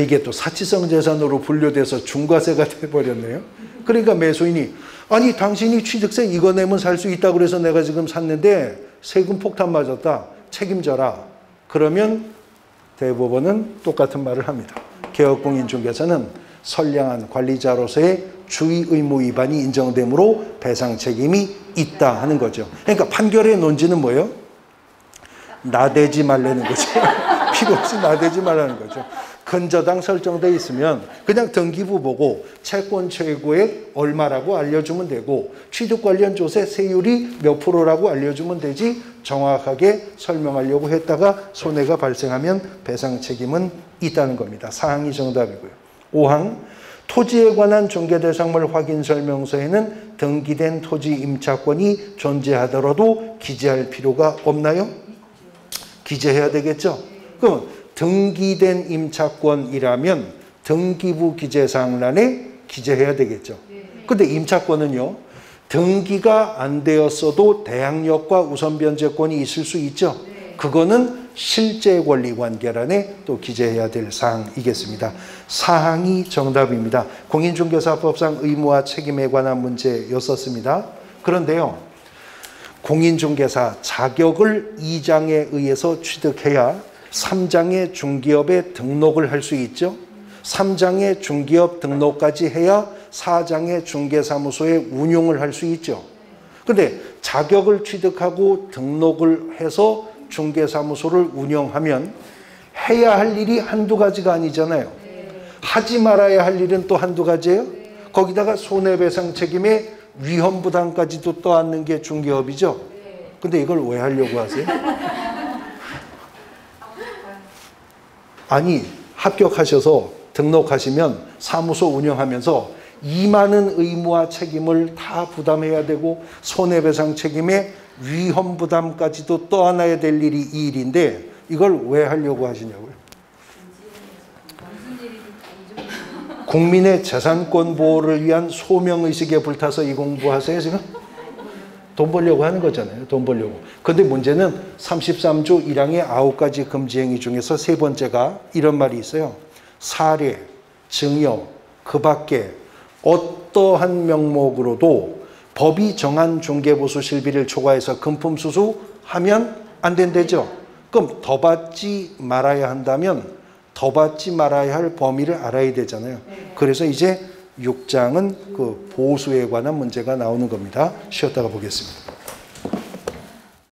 이게 또 사치성 재산으로 분류돼서 중과세가 돼버렸네요. 그러니까 매수인이 아니 당신이 취득세 이거 내면 살 수 있다고 그래서 내가 지금 샀는데 세금 폭탄 맞았다. 책임져라. 그러면 대법원은 똑같은 말을 합니다. 개업공인중개사는 선량한 관리자로서의 주의 의무 위반이 인정되므로 배상 책임이 있다 하는 거죠. 그러니까 판결의 논지는 뭐예요? 나대지 말라는 거죠. 필요 없이 나대지 말라는 거죠. 근저당 설정돼 있으면 그냥 등기부 보고 채권 최고액 얼마라고 알려주면 되고 취득 관련 조세 세율이 몇 프로라고 알려주면 되지 정확하게 설명하려고 했다가 손해가 발생하면 배상 책임은 있다는 겁니다. 4항이 정답이고요. 5항 토지에 관한 중개대상물 확인 설명서에는 등기된 토지 임차권이 존재하더라도 기재할 필요가 없나요? 기재해야 되겠죠? 그럼 등기된 임차권이라면 등기부 기재사항란에 기재해야 되겠죠. 근데 임차권은요. 등기가 안 되었어도 대항력과 우선변제권이 있을 수 있죠. 그거는 실제권리관계란에 또 기재해야 될 사항이겠습니다. 사항이 정답입니다. 공인중개사법상 의무와 책임에 관한 문제였었습니다. 그런데요. 공인중개사 자격을 2장에 의해서 취득해야 3장의 중기업에 등록을 할 수 있죠. 3장의 중기업 등록까지 해야 4장의 중개사무소에 운용을 할 수 있죠. 근데 자격을 취득하고 등록을 해서 중개사무소를 운영하면 해야 할 일이 한두 가지가 아니잖아요. 하지 말아야 할 일은 또 한두 가지예요. 거기다가 손해배상 책임에 위험부담까지도 떠안는 게 중개업이죠. 근데 이걸 왜 하려고 하세요? 아니 합격하셔서 등록하시면 사무소 운영하면서 이 많은 의무와 책임을 다 부담해야 되고 손해배상 책임에 위험부담까지도 떠안아야 될 일이 이 일인데 이걸 왜 하려고 하시냐고요? 국민의 재산권 보호를 위한 소명의식에 불타서 이 공부하세요 지금? 돈 벌려고 하는 거잖아요. 돈 벌려고. 근데 문제는 33조 1항의 9가지 금지행위 중에서 세 번째가 이런 말이 있어요. 사례, 증여, 그 밖에 어떠한 명목으로도 법이 정한 중개보수 실비를 초과해서 금품수수하면 안 된다죠. 그럼 더 받지 말아야 한다면 더 받지 말아야 할 범위를 알아야 되잖아요. 그래서 이제 6장은 그 보수에 관한 문제가 나오는 겁니다. 쉬었다가 보겠습니다.